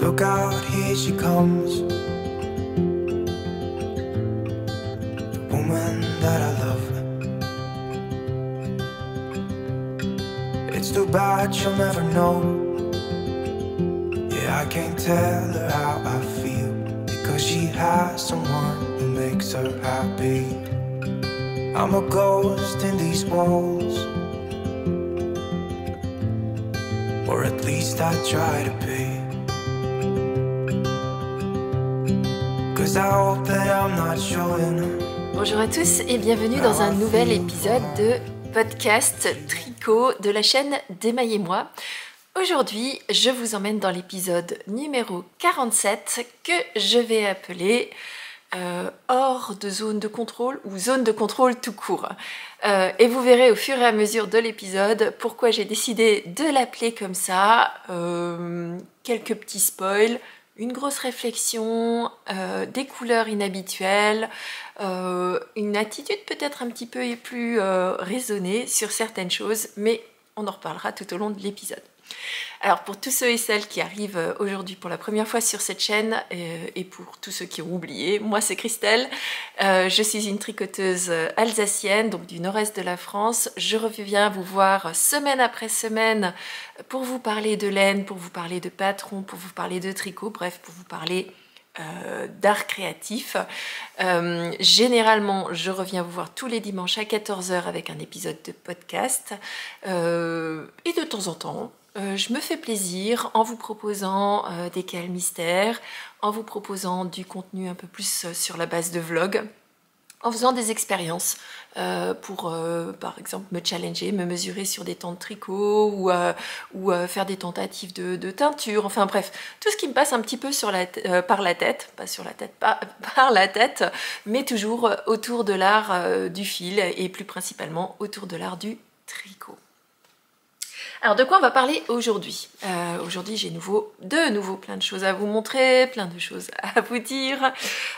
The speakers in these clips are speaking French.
Look out, here she comes, the woman that I love. It's too bad she'll never know. Yeah, I can't tell her how I feel, because she has someone who makes her happy. I'm a ghost in these walls, or at least I try to be. Bonjour à tous et bienvenue dans un nouvel épisode de podcast tricot de la chaîne d'Émaillez-moi. Aujourd'hui, je vous emmène dans l'épisode numéro 47 que je vais appeler hors de zone de contrôle ou zone de contrôle tout court. Et vous verrez au fur et à mesure de l'épisode pourquoi j'ai décidé de l'appeler comme ça. Quelques petits spoils, une grosse réflexion, des couleurs inhabituelles, une attitude peut-être un petit peu plus raisonnée sur certaines choses, mais on en reparlera tout au long de l'épisode. Alors pour tous ceux et celles qui arrivent aujourd'hui pour la première fois sur cette chaîne et pour tous ceux qui ont oublié, moi c'est Christelle, je suis une tricoteuse alsacienne, donc du nord-est de la France. Je reviens vous voir semaine après semaine pour vous parler de laine, pour vous parler de patron, pour vous parler de tricot, bref pour vous parler d'art créatif. Généralement, je reviens vous voir tous les dimanches à 14 h avec un épisode de podcast. Et de temps en temps, je me fais plaisir en vous proposant des cales mystères, en vous proposant du contenu un peu plus sur la base de vlog, en faisant des expériences pour, par exemple, me challenger, me mesurer sur des temps de tricot ou faire des tentatives de teinture. Enfin bref, tout ce qui me passe un petit peu sur par la tête, pas sur la tête, par la tête, mais toujours autour de l'art du fil et plus principalement autour de l'art du tricot. Alors de quoi on va parler aujourd'hui? Aujourd'hui j'ai de nouveau plein de choses à vous montrer, plein de choses à vous dire.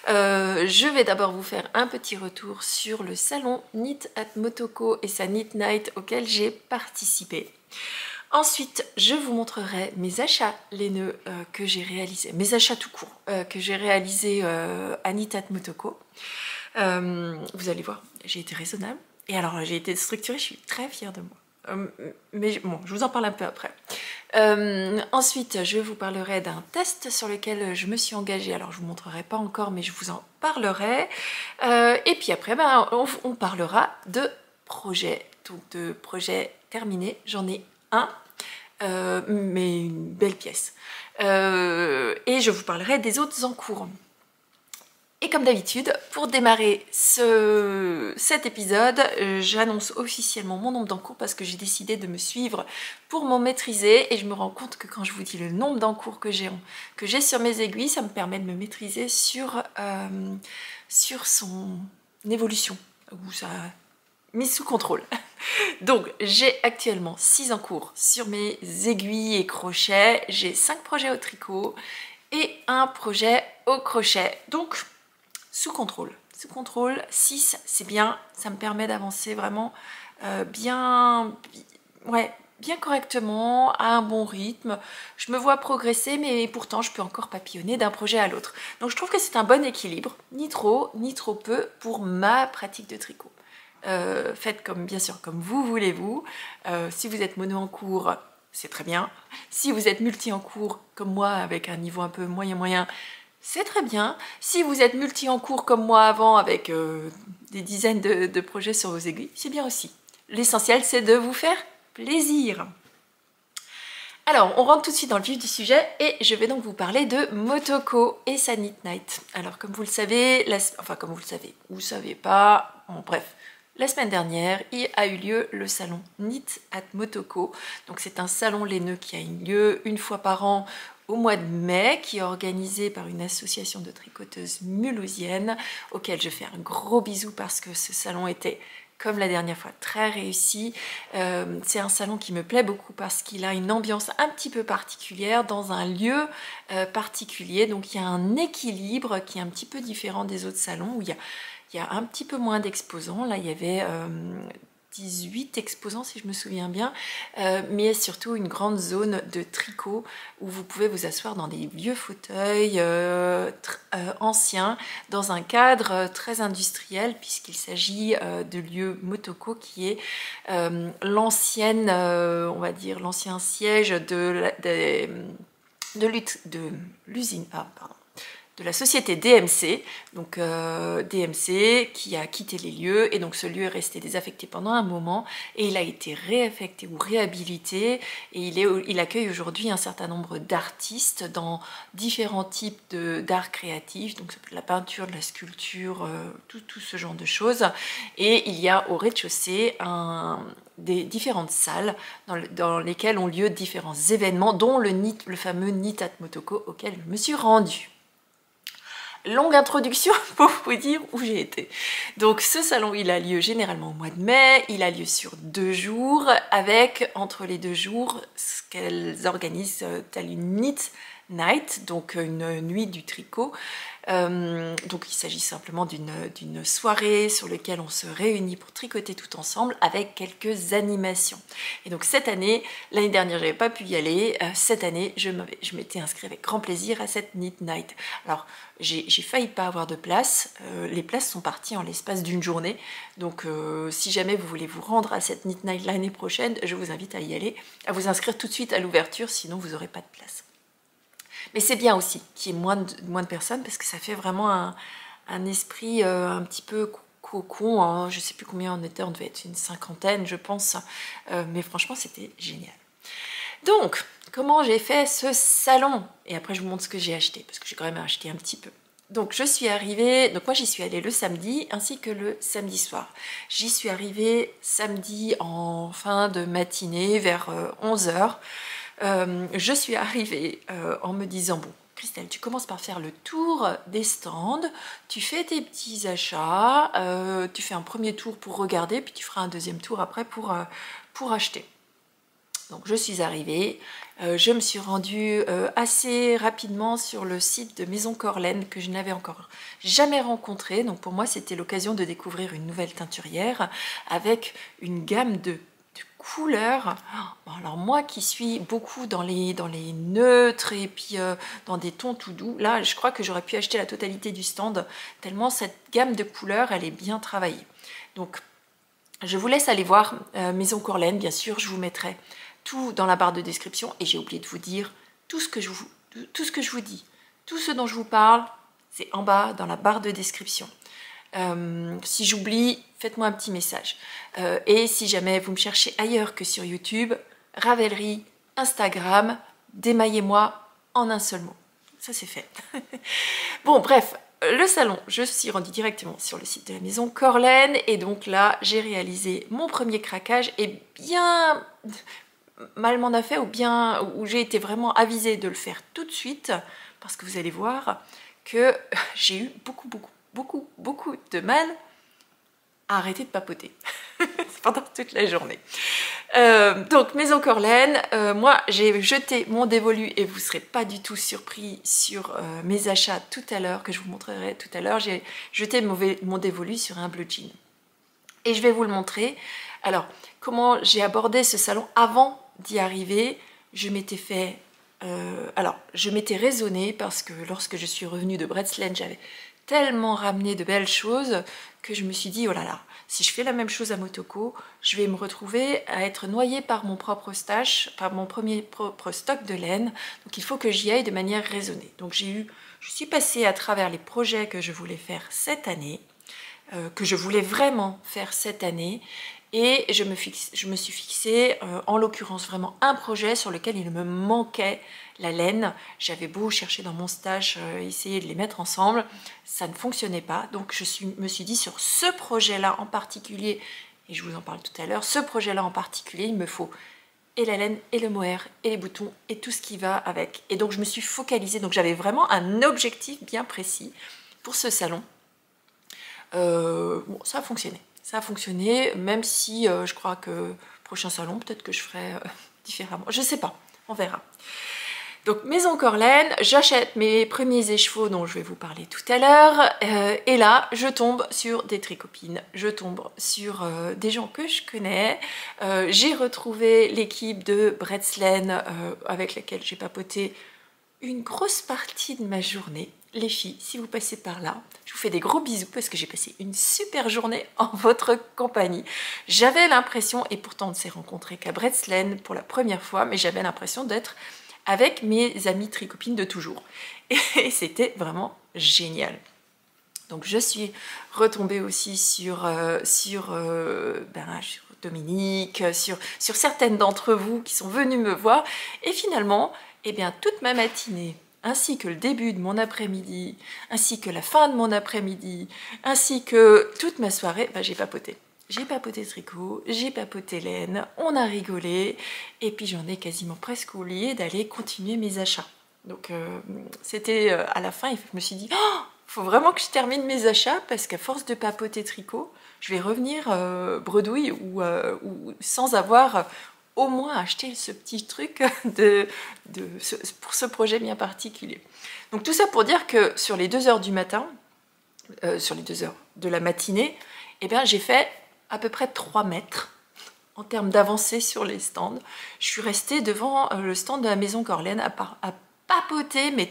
Je vais d'abord vous faire un petit retour sur le salon Knit at Motoko et sa Knit Night auquel j'ai participé. Ensuite, je vous montrerai mes achats laineux que j'ai réalisés, mes achats tout court que j'ai réalisés à Knit at Motoko. Vous allez voir, j'ai été raisonnable. Et alors j'ai été structurée, je suis très fière de moi. Mais bon, je vous en parle un peu après. Ensuite, je vous parlerai d'un test sur lequel je me suis engagée. Alors, je ne vous montrerai pas encore, mais je vous en parlerai. Et puis après, on parlera de projets. Donc, de projets terminés. J'en ai un, mais une belle pièce. Et je vous parlerai des autres en cours. Et comme d'habitude, pour démarrer cet épisode, j'annonce officiellement mon nombre d'encours parce que j'ai décidé de me suivre pour m'en maîtriser et je me rends compte que quand je vous dis le nombre d'encours que j'ai sur mes aiguilles, ça me permet de me maîtriser sur son évolution, ou ça mise sous contrôle. Donc j'ai actuellement 6 encours sur mes aiguilles et crochets, j'ai 5 projets au tricot et un projet au crochet. Donc sous contrôle, 6 c'est bien, ça me permet d'avancer vraiment bien correctement, à un bon rythme. Je me vois progresser, mais pourtant je peux encore papillonner d'un projet à l'autre. Donc je trouve que c'est un bon équilibre, ni trop peu pour ma pratique de tricot. Faites bien sûr comme vous voulez-vous. Si vous êtes mono en cours, c'est très bien. Si vous êtes multi en cours, comme moi, avec un niveau un peu moyen, c'est très bien. Si vous êtes multi en cours comme moi avant avec des dizaines de projets sur vos aiguilles, c'est bien aussi. L'essentiel, c'est de vous faire plaisir. Alors, on rentre tout de suite dans le vif du sujet et je vais donc vous parler de Motoko et sa Knit Night. Alors, comme vous le savez, vous savez pas, bon, bref. La semaine dernière, il a eu lieu le salon Knit at Motoko. Donc c'est un salon laineux qui a eu lieu une fois par an au mois de mai, qui est organisé par une association de tricoteuses mulhousiennes, auquel je fais un gros bisou parce que ce salon était, comme la dernière fois, très réussi. C'est un salon qui me plaît beaucoup parce qu'il a une ambiance un petit peu particulière dans un lieu particulier. Donc il y a un équilibre qui est un petit peu différent des autres salons où il y a un petit peu moins d'exposants. Là, il y avait 18 exposants si je me souviens bien, mais surtout une grande zone de tricot où vous pouvez vous asseoir dans des vieux fauteuils anciens dans un cadre très industriel puisqu'il s'agit de lieu Motoko qui est l'ancienne, on va dire l'ancien siège de l'usine, de la société DMC, donc DMC qui a quitté les lieux et donc ce lieu est resté désaffecté pendant un moment et il a été réaffecté ou réhabilité et il accueille aujourd'hui un certain nombre d'artistes dans différents types d'art créatif, donc ça peut être la peinture, de la sculpture, tout ce genre de choses et il y a au rez-de-chaussée des différentes salles dans lesquelles ont lieu différents événements dont le fameux Nitat Motoko auquel je me suis rendue. Longue introduction pour vous dire où j'ai été. Donc ce salon il a lieu généralement au mois de mai, il a lieu sur 2 jours avec entre les 2 jours ce qu'elles organisent telle une knit night, donc une nuit du tricot. Donc il s'agit simplement d'une soirée sur laquelle on se réunit pour tricoter tout ensemble avec quelques animations. Et donc cette année, l'année dernière j'avais pas pu y aller, cette année je m'étais inscrite avec grand plaisir à cette knit night. Alors j'ai failli pas avoir de place, les places sont parties en l'espace d'une journée, donc si jamais vous voulez vous rendre à cette knit night l'année prochaine, je vous invite à y aller, à vous inscrire tout de suite à l'ouverture, sinon vous n'aurez pas de place. Mais c'est bien aussi qu'il y ait moins de personnes parce que ça fait vraiment un esprit un petit peu cocon, hein. Je ne sais plus combien on était, on devait être une 50aine je pense, mais franchement c'était génial. Donc, comment j'ai fait ce salon? Et après je vous montre ce que j'ai acheté, parce que j'ai quand même acheté un petit peu. Donc je suis arrivée, donc moi j'y suis allée le samedi ainsi que le samedi soir. J'y suis arrivée samedi en fin de matinée vers 11h. Je suis arrivée en me disant, bon Christelle, tu commences par faire le tour des stands, tu fais tes petits achats, tu fais un premier tour pour regarder, puis tu feras un deuxième tour après pour acheter. Donc je suis arrivée, je me suis rendue assez rapidement sur le site de Maison Corlaine que je n'avais encore jamais rencontré. Donc pour moi c'était l'occasion de découvrir une nouvelle teinturière avec une gamme de couleurs. Bon, alors moi qui suis beaucoup dans les neutres et puis dans des tons tout doux, là je crois que j'aurais pu acheter la totalité du stand tellement cette gamme de couleurs elle est bien travaillée. Donc je vous laisse aller voir Maison Corlaine, bien sûr je vous mettrai tout dans la barre de description et j'ai oublié de vous dire tout ce que je vous dis, tout ce dont je vous parle, c'est en bas dans la barre de description. Si j'oublie, faites-moi un petit message. Et si jamais vous me cherchez ailleurs que sur YouTube, Ravelry, Instagram, démaillez-moi en un seul mot. Ça c'est fait. Bon bref, le salon, je suis rendue directement sur le site de la Maison Corlaine et donc là j'ai réalisé mon premier craquage et bien mal m'en a fait ou j'ai été vraiment avisée de le faire tout de suite parce que vous allez voir que j'ai eu beaucoup de mal à arrêter de papoter pendant toute la journée. Donc Maison Corlaine, moi j'ai jeté mon dévolu et vous ne serez pas du tout surpris sur mes achats tout à l'heure, que je vous montrerai tout à l'heure. J'ai jeté mon dévolu sur un bleu jean. Et je vais vous le montrer. Alors, comment j'ai abordé ce salon avant d'y arriver? Je m'étais fait... je m'étais raisonnée parce que lorsque je suis revenue de Bredslane, j'avais tellement ramené de belles choses que je me suis dit, oh là là, si je fais la même chose à Motoko, je vais me retrouver à être noyée par mon propre stash, par mon propre stock de laine. Donc il faut que j'y aille de manière raisonnée. Donc je suis passée à travers les projets que je voulais faire cette année, que je voulais vraiment faire cette année, et je me suis fixée, en l'occurrence vraiment un projet sur lequel il me manquait la laine. J'avais beau chercher dans mon stage, essayer de les mettre ensemble, ça ne fonctionnait pas. Donc je me suis dit sur ce projet-là en particulier, et je vous en parle tout à l'heure, ce projet-là en particulier, il me faut et la laine, et le mohair, et les boutons, et tout ce qui va avec. Et donc je me suis focalisée, donc j'avais vraiment un objectif bien précis pour ce salon. Bon, ça a fonctionné. Ça a fonctionné, même si je crois que prochain salon, peut-être que je ferai différemment. Je sais pas, on verra. Donc Maison Corlaine, j'achète mes premiers écheveaux dont je vais vous parler tout à l'heure, et là je tombe sur des tricopines, je tombe sur des gens que je connais. J'ai retrouvé l'équipe de Bretslane avec laquelle j'ai papoté une grosse partie de ma journée. Les filles, si vous passez par là, je vous fais des gros bisous parce que j'ai passé une super journée en votre compagnie. J'avais l'impression, et pourtant on ne s'est rencontrés qu'à Bretslane pour la première fois, mais j'avais l'impression d'être avec mes amies tricopines de toujours. Et c'était vraiment génial. Donc je suis retombée aussi sur Dominique, sur certaines d'entre vous qui sont venus me voir. Et finalement, eh bien, toute ma matinée, ainsi que le début de mon après-midi, ainsi que la fin de mon après-midi, ainsi que toute ma soirée, j'ai papoté. J'ai papoté tricot, j'ai papoté laine, on a rigolé, et puis j'en ai quasiment presque oublié d'aller continuer mes achats. Donc c'était à la fin, je me suis dit, oh, faut vraiment que je termine mes achats, parce qu'à force de papoter tricot, je vais revenir bredouille ou sans avoir au moins acheté ce petit truc pour ce projet bien particulier. Donc tout ça pour dire que sur les 2 heures du matin, sur les 2 heures de la matinée, eh bien j'ai fait à peu près 3 mètres en termes d'avancée sur les stands. Je suis restée devant le stand de la Maison Corlaine à papoter, mais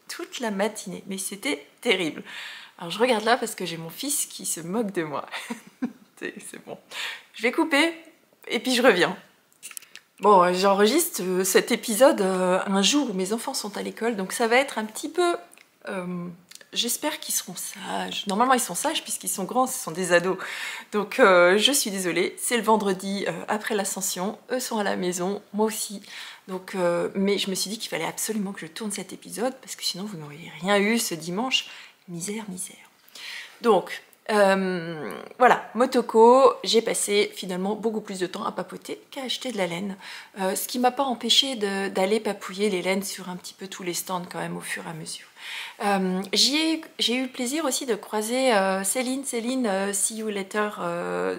toute la matinée. Mais c'était terrible. Alors je regarde là parce que j'ai mon fils qui se moque de moi. C'est bon. Je vais couper et puis je reviens. Bon, j'enregistre cet épisode un jour où mes enfants sont à l'école, donc ça va être un petit peu... J'espère qu'ils seront sages. Normalement, ils sont sages puisqu'ils sont grands, ce sont des ados. Donc, je suis désolée. C'est le vendredi après l'Ascension. Eux sont à la maison, moi aussi. Donc, mais je me suis dit qu'il fallait absolument que je tourne cet épisode parce que sinon, vous n'auriez rien eu ce dimanche. Misère, misère. Donc, voilà, Motoko, j'ai passé finalement beaucoup plus de temps à papoter qu'à acheter de la laine. Ce qui ne m'a pas empêché d'aller papouiller les laines sur un petit peu tous les stands quand même au fur et à mesure. J'ai eu le plaisir aussi de croiser Céline, See You Later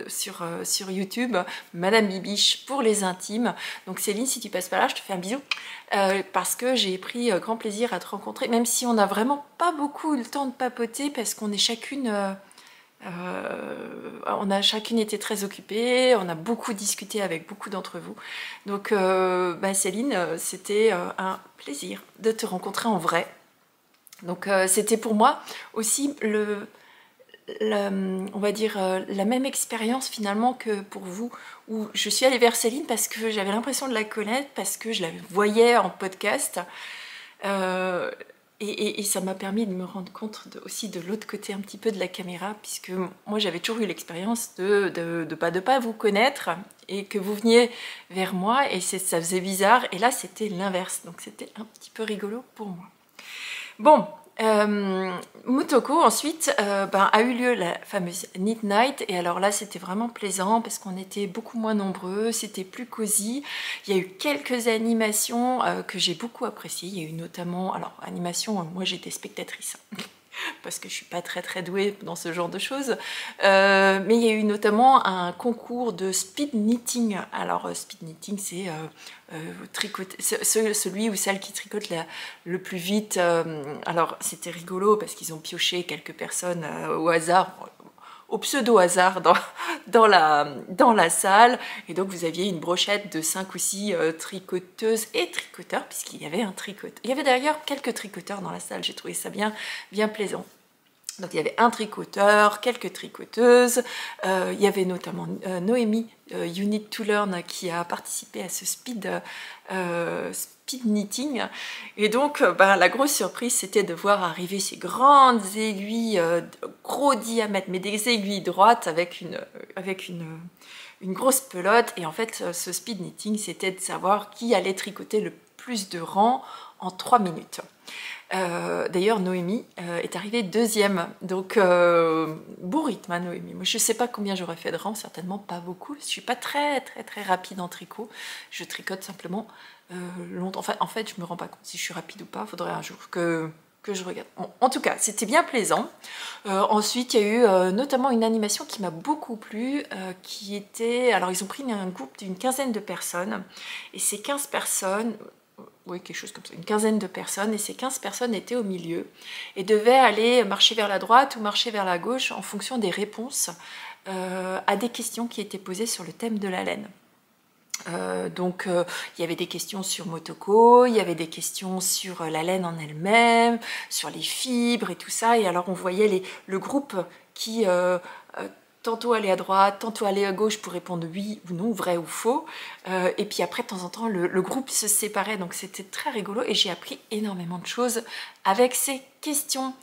sur YouTube, Madame Bibiche pour les intimes. Donc Céline, si tu passes par là, je te fais un bisou parce que j'ai pris grand plaisir à te rencontrer, même si on n'a vraiment pas beaucoup eu le temps de papoter parce qu'on est chacune... on a chacune été très occupée, on a beaucoup discuté avec beaucoup d'entre vous. Donc Céline, c'était un plaisir de te rencontrer en vrai. Donc c'était pour moi aussi on va dire la même expérience finalement que pour vous, où je suis allée vers Céline parce que j'avais l'impression de la connaître, parce que je la voyais en podcast. Et ça m'a permis de me rendre compte aussi de l'autre côté un petit peu de la caméra, puisque moi j'avais toujours eu l'expérience de pas vous connaître et que vous veniez vers moi et ça faisait bizarre, et là c'était l'inverse, donc c'était un petit peu rigolo pour moi. Bon, Motoko ensuite a eu lieu la fameuse Knit Night, et alors là c'était vraiment plaisant parce qu'on était beaucoup moins nombreux, c'était plus cosy. Il y a eu quelques animations que j'ai beaucoup appréciées. Il y a eu notamment, alors animation, moi j'étais spectatrice parce que je suis pas très douée dans ce genre de choses, mais il y a eu notamment un concours de speed knitting. Alors speed knitting, c'est tricoter, celui ou celle qui tricote le plus vite. Alors c'était rigolo parce qu'ils ont pioché quelques personnes au hasard, au pseudo-hasard dans la salle, et donc vous aviez une brochette de 5 ou 6 tricoteuses et tricoteurs, puisqu'il y avait un tricoteur. Il y avait d'ailleurs quelques tricoteurs dans la salle, j'ai trouvé ça bien plaisant. Donc il y avait un tricoteur, quelques tricoteuses, il y avait notamment Noémie, You Need to Learn, qui a participé à ce speed knitting, et donc la grosse surprise c'était de voir arriver ces grandes aiguilles, gros diamètre, mais des aiguilles droites avec une grosse pelote. Et en fait ce speed knitting c'était de savoir qui allait tricoter le plus de rangs en 3 minutes. D'ailleurs Noémie est arrivée deuxième, donc beau rythme hein, Noémie. Moi je sais pas combien j'aurais fait de rangs, certainement pas beaucoup. Je suis pas très rapide en tricot, je tricote simplement longtemps. Enfin, en fait je me rends pas compte si je suis rapide ou pas, il faudrait un jour que je regarde. Bon, en tout cas c'était bien plaisant. Ensuite il y a eu notamment une animation qui m'a beaucoup plu, qui était, alors ils ont pris un groupe d'une quinzaine de personnes, et ces 15 personnes, oui, quelque chose comme ça, une quinzaine de personnes, et ces 15 personnes étaient au milieu et devaient aller marcher vers la droite ou marcher vers la gauche en fonction des réponses à des questions qui étaient posées sur le thème de la laine. Donc il y avait des questions sur Motoko, il y avait des questions sur la laine en elle-même, sur les fibres et tout ça, et alors on voyait le groupe qui tantôt allait à droite, tantôt allait à gauche pour répondre oui ou non, vrai ou faux, et puis après de temps en temps le groupe se séparait, donc c'était très rigolo et j'ai appris énormément de choses avec ces questions.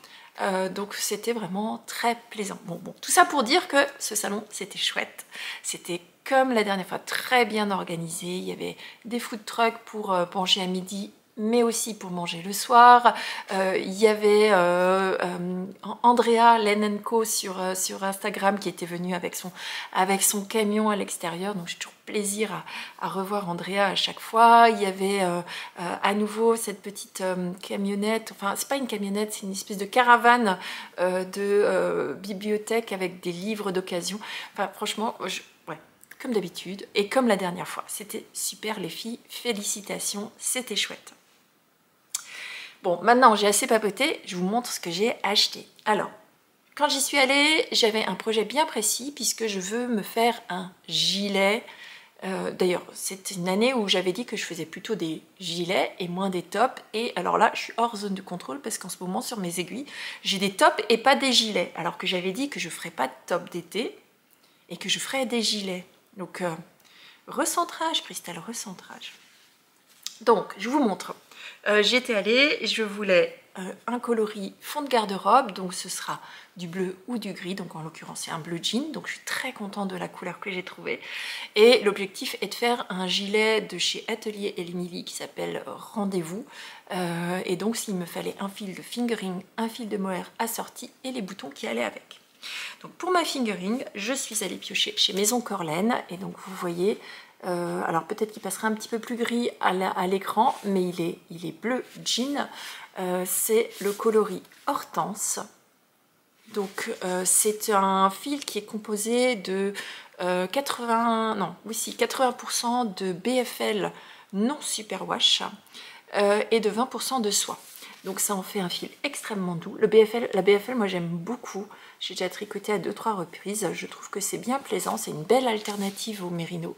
Donc c'était vraiment très plaisant. Bon, tout ça pour dire que ce salon c'était chouette, c'était comme la dernière fois très bien organisé, il y avait des food trucks pour manger à midi mais aussi pour manger le soir, il y avait Andrea Laine & Co sur Instagram qui était venue avec son camion à l'extérieur, donc j'ai toujours plaisir à revoir Andrea à chaque fois. Il y avait à nouveau cette petite camionnette, enfin c'est pas une camionnette, c'est une espèce de caravane de bibliothèque avec des livres d'occasion. Enfin franchement, ouais, comme d'habitude et comme la dernière fois. C'était super les filles, félicitations, c'était chouette. Bon, maintenant j'ai assez papoté, je vous montre ce que j'ai acheté. Alors, quand j'y suis allée, j'avais un projet bien précis puisque je veux me faire un gilet. D'ailleurs, c'est une année où j'avais dit que je faisais plutôt des gilets et moins des tops. Et alors là, je suis hors zone de contrôle parce qu'en ce moment, sur mes aiguilles, j'ai des tops et pas des gilets. Alors que j'avais dit que je ne ferais pas de top d'été et que je ferais des gilets. Donc, recentrage, Christelle, recentrage. Donc, je vous montre. J'y étais allée, je voulais un coloris fond de garde-robe, donc ce sera du bleu ou du gris, donc en l'occurrence c'est un bleu jean, donc je suis très contente de la couleur que j'ai trouvée. Et l'objectif est de faire un gilet de chez Atelier Elimili qui s'appelle Rendez-vous. Et donc s'il me fallait un fil de fingering, un fil de mohair assorti et les boutons qui allaient avec. Donc pour ma fingering, je suis allée piocher chez Maison Corlaine, et donc vous voyez, alors peut-être qu'il passera un petit peu plus gris à l'écran, mais il est bleu jean. C'est le coloris Hortense. Donc c'est un fil qui est composé de 80% de BFL non superwash et de 20% de soie. Donc ça en fait un fil extrêmement doux. La BFL, moi j'aime beaucoup. J'ai déjà tricoté à 2-3 reprises. Je trouve que c'est bien plaisant. C'est une belle alternative au mérino.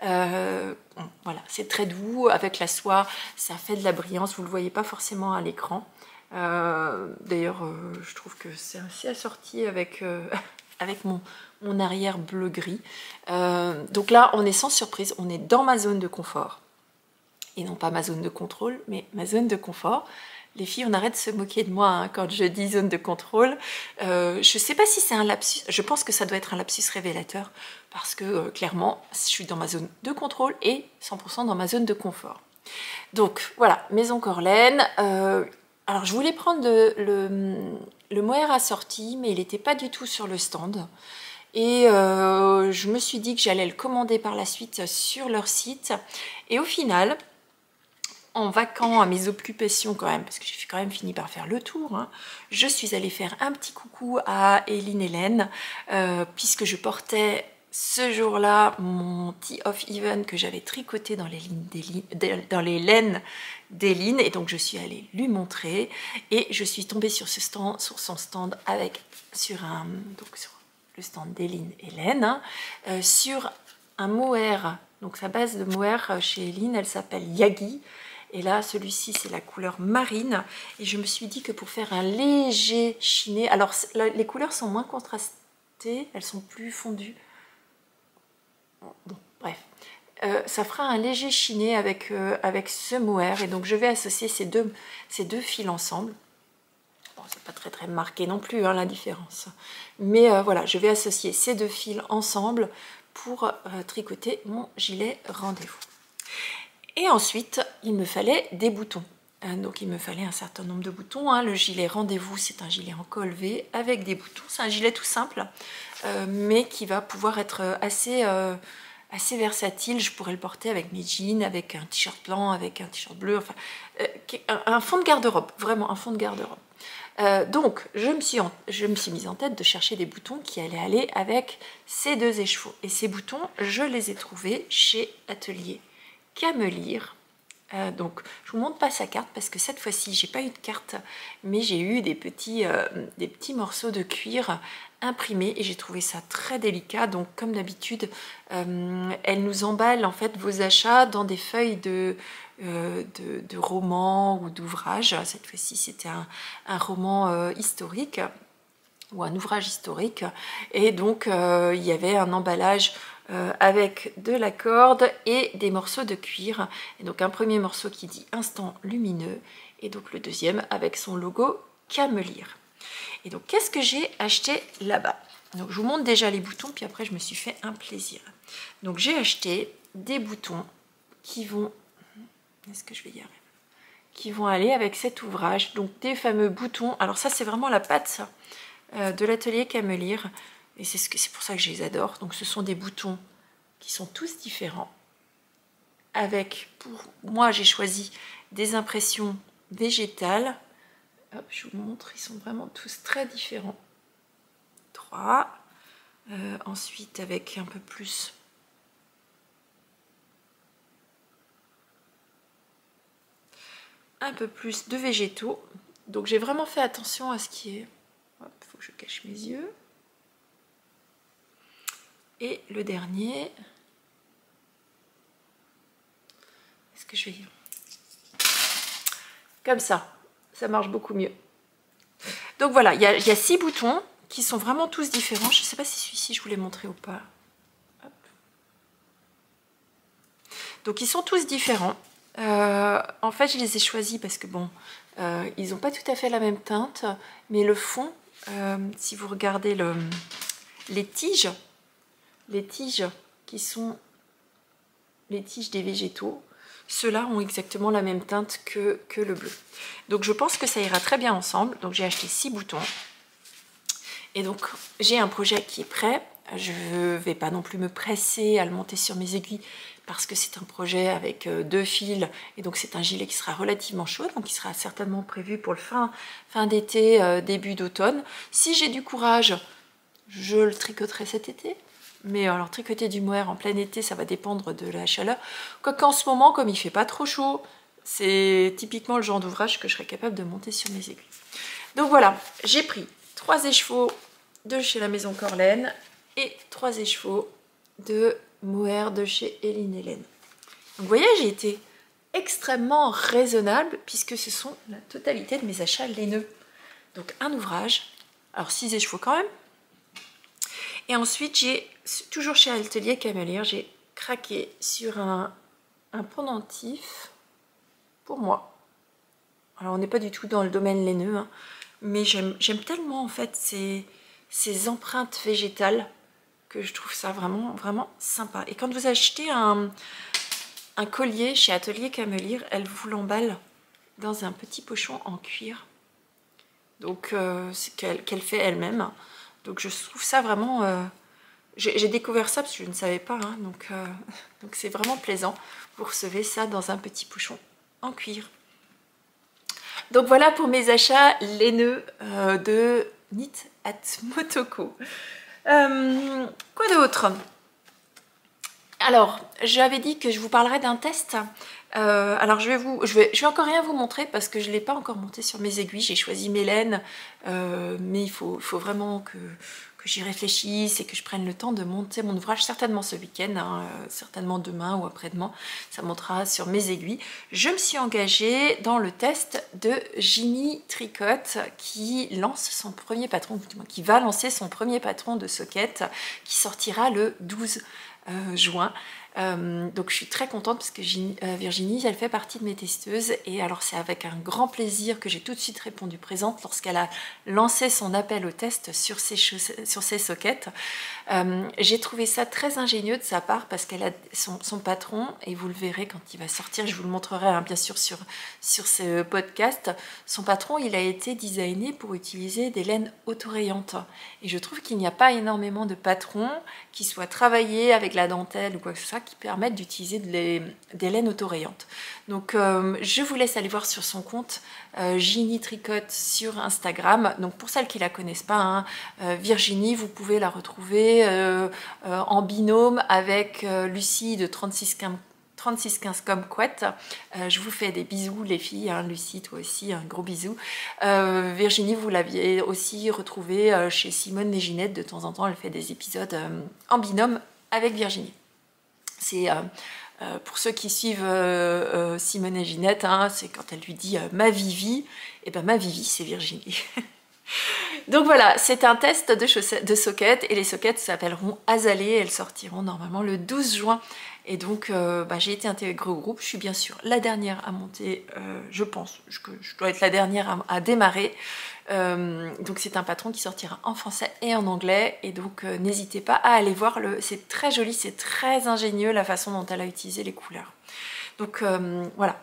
Voilà, c'est très doux. Avec la soie, ça fait de la brillance. Vous ne le voyez pas forcément à l'écran. D'ailleurs, je trouve que c'est assez assorti avec mon arrière bleu-gris. Donc là, on est sans surprise. On est dans ma zone de confort. Et non pas ma zone de contrôle, mais ma zone de confort. Les filles, on arrête de se moquer de moi hein, quand je dis zone de contrôle. Je ne sais pas si c'est un lapsus, je pense que ça doit être un lapsus révélateur parce que clairement, je suis dans ma zone de contrôle et 100% dans ma zone de confort. Donc voilà, Maison Corlaine. Alors je voulais prendre le mohair assorti, mais il n'était pas du tout sur le stand. Et je me suis dit que j'allais le commander par la suite sur leur site. Et au final, en vaquant à mes occupations quand même, parce que j'ai quand même fini par faire le tour, hein, je suis allée faire un petit coucou à Eline Hélène, puisque je portais ce jour-là mon tee of even que j'avais tricoté dans les laines d'Eline, et donc je suis allée lui montrer, et je suis tombée sur son stand sur le stand d'Eline Hélène, hein, sur un mohair, donc sa base de mohair chez Eline, elle s'appelle Yagi. Et là, celui-ci, c'est la couleur marine. Et je me suis dit que pour faire un léger chiné... Alors, les couleurs sont moins contrastées, elles sont plus fondues. Bon, bref. Ça fera un léger chiné avec ce mohair. Et donc, je vais associer ces deux fils ensemble. Bon, c'est pas très, très marqué non plus, hein, la différence. Mais voilà, je vais associer ces deux fils ensemble pour tricoter mon gilet rendez-vous. Et ensuite, il me fallait des boutons. Donc il me fallait un certain nombre de boutons. Hein. Le gilet rendez-vous, c'est un gilet en col V avec des boutons. C'est un gilet tout simple, mais qui va pouvoir être assez versatile. Je pourrais le porter avec mes jeans, avec un t-shirt blanc, avec un t-shirt bleu. Enfin, un fond de garde-robe, vraiment un fond de garde-robe. Donc je me suis mise en tête de chercher des boutons qui allaient aller avec ces deux écheveaux. Et ces boutons, je les ai trouvés chez Atelier Camelire, Donc je vous montre pas sa carte parce que cette fois-ci j'ai pas eu de carte, mais j'ai eu des petits morceaux de cuir imprimés et j'ai trouvé ça très délicat. Donc comme d'habitude, elle nous emballe en fait vos achats dans des feuilles de romans ou d'ouvrages. Cette fois-ci c'était un roman historique ou un ouvrage historique, et donc il y avait un emballage avec de la corde et des morceaux de cuir, et donc un premier morceau qui dit instant lumineux, et donc le deuxième avec son logo Camelire. Et donc qu'est-ce que j'ai acheté là-bas? Donc je vous montre déjà les boutons, puis après je me suis fait un plaisir. Donc j'ai acheté des boutons qui vont, est-ce que je vais y arriver, qui vont aller avec cet ouvrage, donc des fameux boutons. Alors ça c'est vraiment la patte de l'atelier Camelire, et c'est pour ça que je les adore. Donc ce sont des boutons qui sont tous différents, avec, pour moi j'ai choisi des impressions végétales. Hop, je vous montre, ils sont vraiment tous très différents. 3, ensuite avec un peu plus de végétaux. Donc j'ai vraiment fait attention à ce qui est, hop, faut que je cache mes yeux. Et le dernier, est-ce que je vais comme ça marche beaucoup mieux. Donc voilà, il y a 6 boutons qui sont vraiment tous différents. Je ne sais pas si celui-ci je vous l'ai montré ou pas. Hop. Donc ils sont tous différents. En fait je les ai choisis parce que bon, ils n'ont pas tout à fait la même teinte, mais le fond, si vous regardez les tiges qui sont les tiges des végétaux, ceux-là ont exactement la même teinte que le bleu. Donc je pense que ça ira très bien ensemble. Donc j'ai acheté 6 boutons. Et donc j'ai un projet qui est prêt. Je ne vais pas non plus me presser à le monter sur mes aiguilles parce que c'est un projet avec 2 fils. Et donc c'est un gilet qui sera relativement chaud. Donc il sera certainement prévu pour le fin d'été, début d'automne. Si j'ai du courage, je le tricoterai cet été. Mais alors tricoter du mohair en plein été, ça va dépendre de la chaleur. Quoique en ce moment, comme il fait pas trop chaud, c'est typiquement le genre d'ouvrage que je serais capable de monter sur mes aiguilles. Donc voilà, j'ai pris 3 écheveaux de chez la maison Corlaine et 3 écheveaux de mohair de chez Eline Hélène. Donc vous voyez, j'ai été extrêmement raisonnable puisque ce sont la totalité de mes achats laineux. Donc un ouvrage, alors 6 écheveaux quand même. Et ensuite, j'ai, toujours chez Atelier Camelire, j'ai craqué sur un pendentif pour moi. Alors, on n'est pas du tout dans le domaine laineux, hein, mais j'aime tellement en fait ces empreintes végétales que je trouve ça vraiment, vraiment sympa. Et quand vous achetez un collier chez Atelier Camelire, elle vous l'emballe dans un petit pochon en cuir. Donc, qu'elle fait elle-même. Donc je trouve ça vraiment... j'ai découvert ça parce que je ne savais pas, hein, donc c'est vraiment plaisant. Vous recevez ça dans un petit pochon en cuir. Donc voilà pour mes achats laineux de Knit at Motoko. Quoi d'autre? Alors, j'avais dit que je vous parlerais d'un test. Alors je vais encore rien vous montrer parce que je ne l'ai pas encore monté sur mes aiguilles. J'ai choisi mes laines, mais il faut vraiment que j'y réfléchisse et que je prenne le temps de monter mon ouvrage, certainement ce week-end, hein, certainement demain ou après-demain, ça montera sur mes aiguilles. Je me suis engagée dans le test de Ginny Tricotte qui lance son premier patron, qui va lancer son premier patron de socket qui sortira le 12 juin. Donc je suis très contente parce que Virginie, elle fait partie de mes testeuses, et alors c'est avec un grand plaisir que j'ai tout de suite répondu présente lorsqu'elle a lancé son appel au test sur ses sockets. J'ai trouvé ça très ingénieux de sa part parce qu'elle a son patron, et vous le verrez quand il va sortir, je vous le montrerai hein, bien sûr sur ce podcast. Son patron, il a été designé pour utiliser des laines autorayantes, et je trouve qu'il n'y a pas énormément de patrons qui soient travaillés avec la dentelle ou quoi que ce soit qui permettent d'utiliser des laines autorayantes. Donc je vous laisse aller voir sur son compte Ginny Tricotte sur Instagram. Donc pour celles qui la connaissent pas, hein, Virginie, vous pouvez la retrouver en binôme avec Lucie de 36 3615 Kumquat. Je vous fais des bisous les filles, hein, Lucie toi aussi, un gros bisou. Virginie, vous l'aviez aussi retrouvée chez Simone et Ginette, de temps en temps elle fait des épisodes en binôme avec Virginie. C'est pour ceux qui suivent Simone et Ginette, hein, c'est quand elle lui dit ma Vivi, et ben ma Vivi c'est Virginie. Donc voilà, c'est un test de sockets et les sockets s'appelleront Azalée, elles sortiront normalement le 12 juin. Et donc j'ai été intégrée au groupe, je suis bien sûr la dernière à monter, je pense que je dois être la dernière à démarrer. Donc c'est un patron qui sortira en français et en anglais, et donc n'hésitez pas à aller voir, c'est très joli, c'est très ingénieux la façon dont elle a utilisé les couleurs. Donc voilà.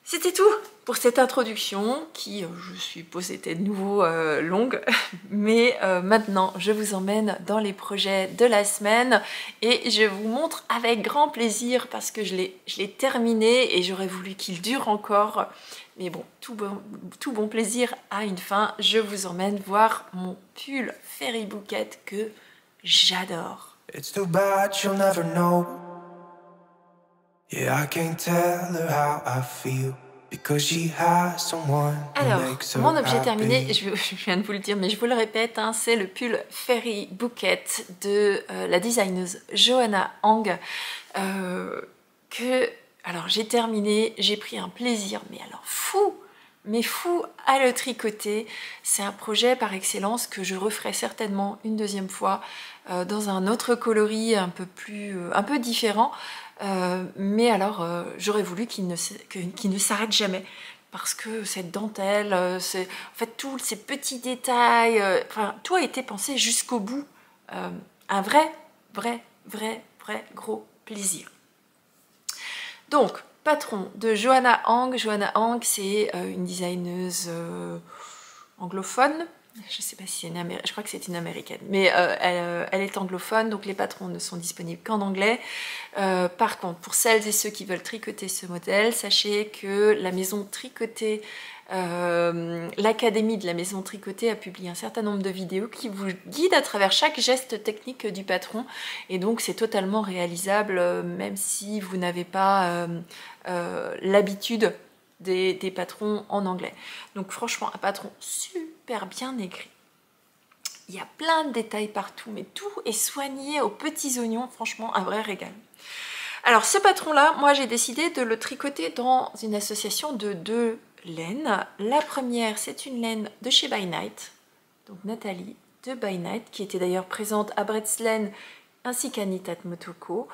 C'était tout pour cette introduction qui, je suppose, était de nouveau longue. Mais maintenant, je vous emmène dans les projets de la semaine et je vous montre avec grand plaisir parce que je l'ai terminé et j'aurais voulu qu'il dure encore. Mais bon, tout bon plaisir a une fin. Je vous emmène voir mon pull Fairy Bouquet que j'adore. It's too bad she'll never know. Yeah, I can't tell her how I feel because she has someone who makes her mon objet happy. terminé, je viens de vous le dire, mais je vous le répète, hein, c'est le pull Fairy Bouquet de la designeuse Johanna Hang. Alors j'ai terminé, j'ai pris un plaisir, mais alors fou à le tricoter. C'est un projet par excellence que je referai certainement une deuxième fois dans un autre coloris un peu différent. Mais alors j'aurais voulu qu'il ne s'arrête jamais parce que cette dentelle, en fait tous ces petits détails, tout a été pensé jusqu'au bout. Un vrai gros plaisir. Donc, patron de Johanna Hang. Johanna Hang, c'est une designeuse anglophone. Je ne sais pas si c'est je crois que c'est une américaine, mais elle est anglophone, donc les patrons ne sont disponibles qu'en anglais. Par contre, pour celles et ceux qui veulent tricoter ce modèle, sachez que la maison tricotée, l'Académie de la maison tricotée a publié un certain nombre de vidéos qui vous guident à travers chaque geste technique du patron, et donc c'est totalement réalisable même si vous n'avez pas l'habitude des patrons en anglais. Donc franchement, un patron super bien écrit. Il y a plein de détails partout, mais tout est soigné aux petits oignons. Franchement, un vrai régal. Alors ce patron-là, moi j'ai décidé de le tricoter dans une association de 2 laines. La première, c'est une laine de chez By Night, donc Nathalie de By Night, qui était d'ailleurs présente à Bretslaine ainsi qu'à Knit at Motoko.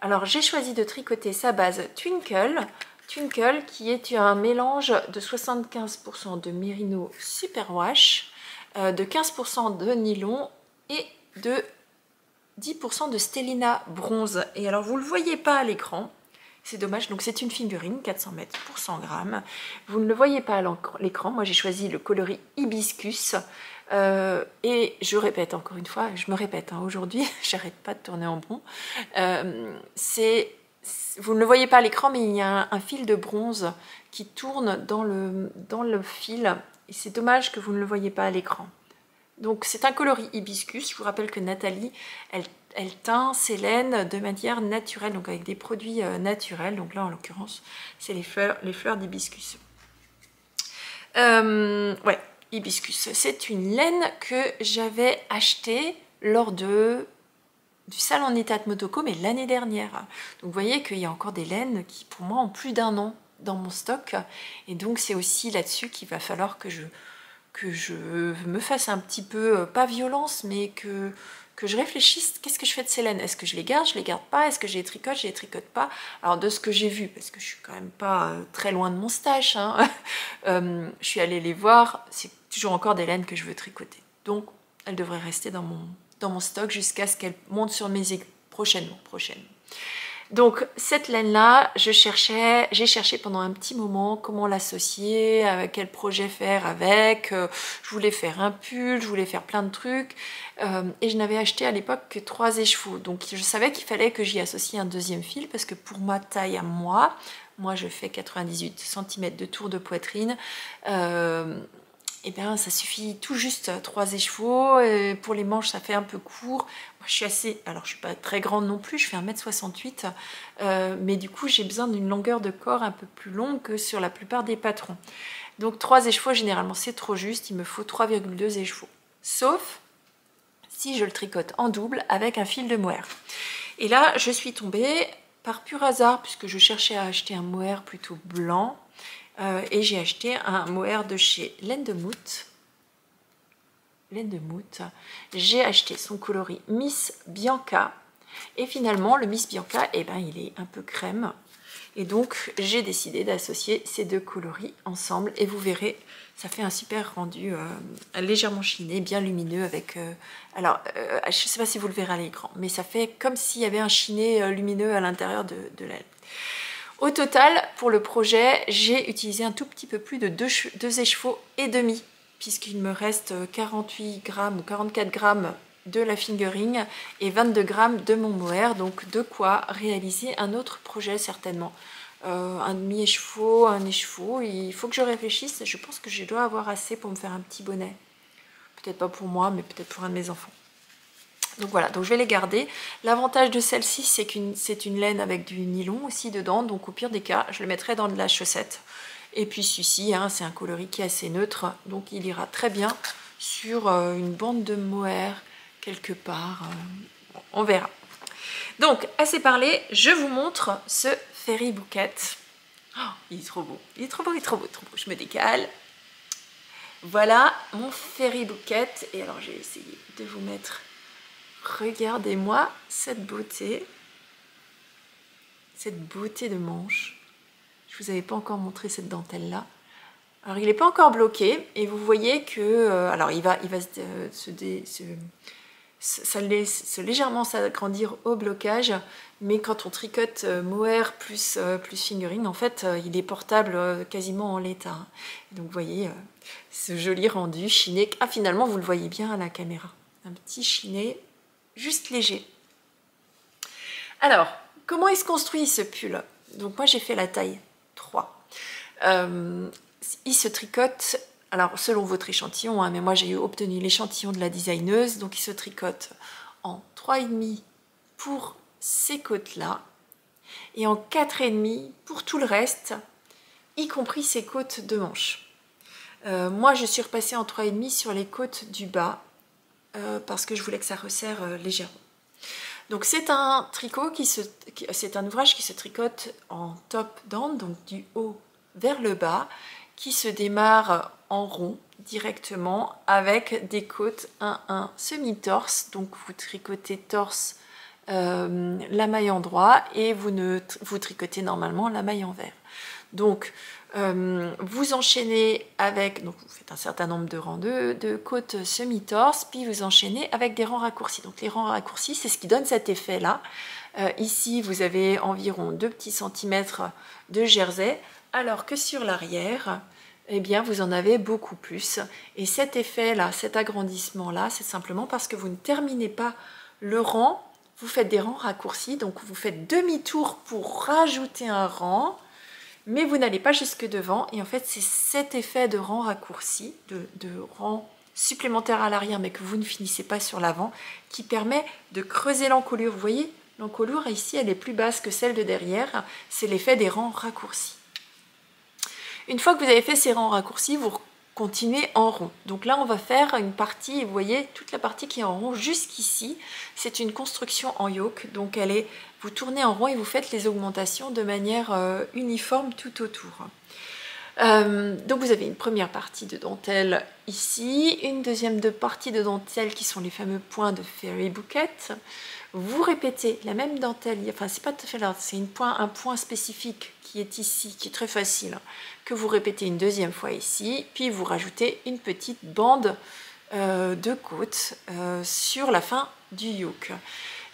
Alors j'ai choisi de tricoter sa base Twinkle, qui est un mélange de 75% de Merino Superwash, de 15% de nylon et de 10% de Stellina bronze. Et alors vous ne le voyez pas à l'écran, c'est dommage, donc c'est une figurine 400 mètres pour 100 grammes. Vous ne le voyez pas à l'écran, moi j'ai choisi le coloris hibiscus. Et je répète encore une fois, je me répète aujourd'hui, j'arrête pas de tourner en rond. Vous ne le voyez pas à l'écran, mais il y a un fil de bronze qui tourne dans le fil. Et c'est dommage que vous ne le voyez pas à l'écran. Donc c'est un coloris hibiscus. Je vous rappelle que Nathalie, elle teint ses laines de manière naturelle, donc avec des produits naturels. Donc là, en l'occurrence, c'est les fleurs d'hibiscus. Ouais, hibiscus. C'est une laine que j'avais achetée lors du salon Knit at Motoko, mais l'année dernière. Donc vous voyez qu'il y a encore des laines qui pour moi ont plus d'1 an dans mon stock, et donc c'est aussi là-dessus qu'il va falloir que je me fasse un petit peu, pas violence, mais que je réfléchisse, qu'est-ce que je fais de ces laines? Est-ce que je les garde pas? Est-ce que je les tricote pas? Alors de ce que j'ai vu, parce que je suis quand même pas très loin de mon stash, hein, je suis allée les voir, c'est toujours encore des laines que je veux tricoter. Donc elles devraient rester dans mon stock jusqu'à ce qu'elle monte sur mes aiguilles prochainement. Donc cette laine-là, j'ai cherché pendant un petit moment comment l'associer, quel projet faire avec. Je voulais faire un pull, je voulais faire plein de trucs. Et je n'avais acheté à l'époque que 3 écheveaux. Donc je savais qu'il fallait que j'y associe un deuxième fil parce que pour ma taille à moi je fais 98 cm de tour de poitrine. eh bien, ça suffit tout juste 3 écheveaux. Pour les manches, ça fait un peu court. Moi, je suis assez... Alors, je ne suis pas très grande non plus, je fais 1,68 m. Mais du coup, j'ai besoin d'une longueur de corps un peu plus longue que sur la plupart des patrons. Donc, 3 écheveaux, généralement, c'est trop juste. Il me faut 3,2 écheveaux. Sauf si je le tricote en double avec un fil de mohair. Et là, je suis tombée par pur hasard, puisque je cherchais à acheter un mohair plutôt blanc. Et j'ai acheté un mohair de chez Laine de Moute. J'ai acheté son coloris Miss Bianca. Et finalement, le Miss Bianca, eh ben, il est un peu crème. Et donc, j'ai décidé d'associer ces deux coloris ensemble. Et vous verrez, ça fait un super rendu légèrement chiné, bien lumineux. Avec, je ne sais pas si vous le verrez à l'écran, mais ça fait comme s'il y avait un chiné lumineux à l'intérieur de la laine. Au total, pour le projet, j'ai utilisé un tout petit peu plus de 2 écheveaux et demi, puisqu'il me reste 48 grammes ou 44 grammes de la fingering et 22 grammes de mon mohair, donc de quoi réaliser un autre projet certainement. Un demi-écheveau, un écheveau, il faut que je réfléchisse, je pense que je dois avoir assez pour me faire un petit bonnet. Peut-être pas pour moi, mais peut-être pour un de mes enfants. Donc voilà, donc je vais les garder. L'avantage de celle-ci, c'est que c'est une laine avec du nylon aussi dedans, donc au pire des cas, je le mettrai dans de la chaussette. Et puis celui-ci, hein, c'est un coloris qui est assez neutre, donc il ira très bien sur une bande de mohair quelque part. On verra. Donc, assez parlé, je vous montre ce Fairy Bouquet. Oh, il est trop beau, il est trop beau, il est trop beau, trop beau. Je me décale. Voilà mon Fairy Bouquet. Et alors, j'ai essayé de vous mettre... Regardez-moi cette beauté de manche. Je ne vous avais pas encore montré cette dentelle-là. Alors, il n'est pas encore bloqué et vous voyez que... alors, il va ça laisse légèrement s'agrandir au blocage, mais quand on tricote mohair plus fingering, en fait, il est portable quasiment en l'état. Donc, vous voyez ce joli rendu chiné. Ah, finalement, vous le voyez bien à la caméra. Un petit chiné juste léger. Alors, comment il se construit ce pull? Donc moi j'ai fait la taille 3. Il se tricote, alors selon votre échantillon, hein, mais moi j'ai obtenu l'échantillon de la designeuse, donc il se tricote en 3,5 pour ces côtes-là, et en 4,5 pour tout le reste, y compris ces côtes de manche. Moi je suis repassée en 3,5 sur les côtes du bas, parce que je voulais que ça resserre légèrement. Donc c'est un tricot c'est un ouvrage qui se tricote en top-down, donc du haut vers le bas, qui se démarre en rond directement avec des côtes 1-1 semi-torse. Donc vous tricotez torse la maille en droit et vous tricotez normalement la maille envers. Donc vous enchaînez avec, donc vous faites un certain nombre de rangs de côtes semi-torse, puis vous enchaînez avec des rangs raccourcis. Donc les rangs raccourcis, c'est ce qui donne cet effet-là. Ici, vous avez environ 2 petits centimètres de jersey, alors que sur l'arrière, eh bien, vous en avez beaucoup plus. Et cet effet-là, cet agrandissement-là, c'est simplement parce que vous ne terminez pas le rang, vous faites des rangs raccourcis, donc vous faites demi-tour pour rajouter un rang, mais vous n'allez pas jusque devant, et en fait c'est cet effet de rang raccourci, de rang supplémentaire à l'arrière mais que vous ne finissez pas sur l'avant, qui permet de creuser l'encolure. Vous voyez, l'encolure ici elle est plus basse que celle de derrière, c'est l'effet des rangs raccourcis. Une fois que vous avez fait ces rangs raccourcis, vous continuez en rond. Donc là on va faire une partie, vous voyez toute la partie qui est en rond jusqu'ici, c'est une construction en yoke, donc vous tournez en rond et vous faites les augmentations de manière uniforme tout autour. Donc vous avez une première partie de dentelle ici, une deuxième partie de dentelle qui sont les fameux points de Fairy Bouquet. Vous répétez la même dentelle, enfin c'est pas tout à fait là, c'est un point spécifique qui est ici, qui est très facile, que vous répétez une deuxième fois ici, puis vous rajoutez une petite bande de côte sur la fin du yoke.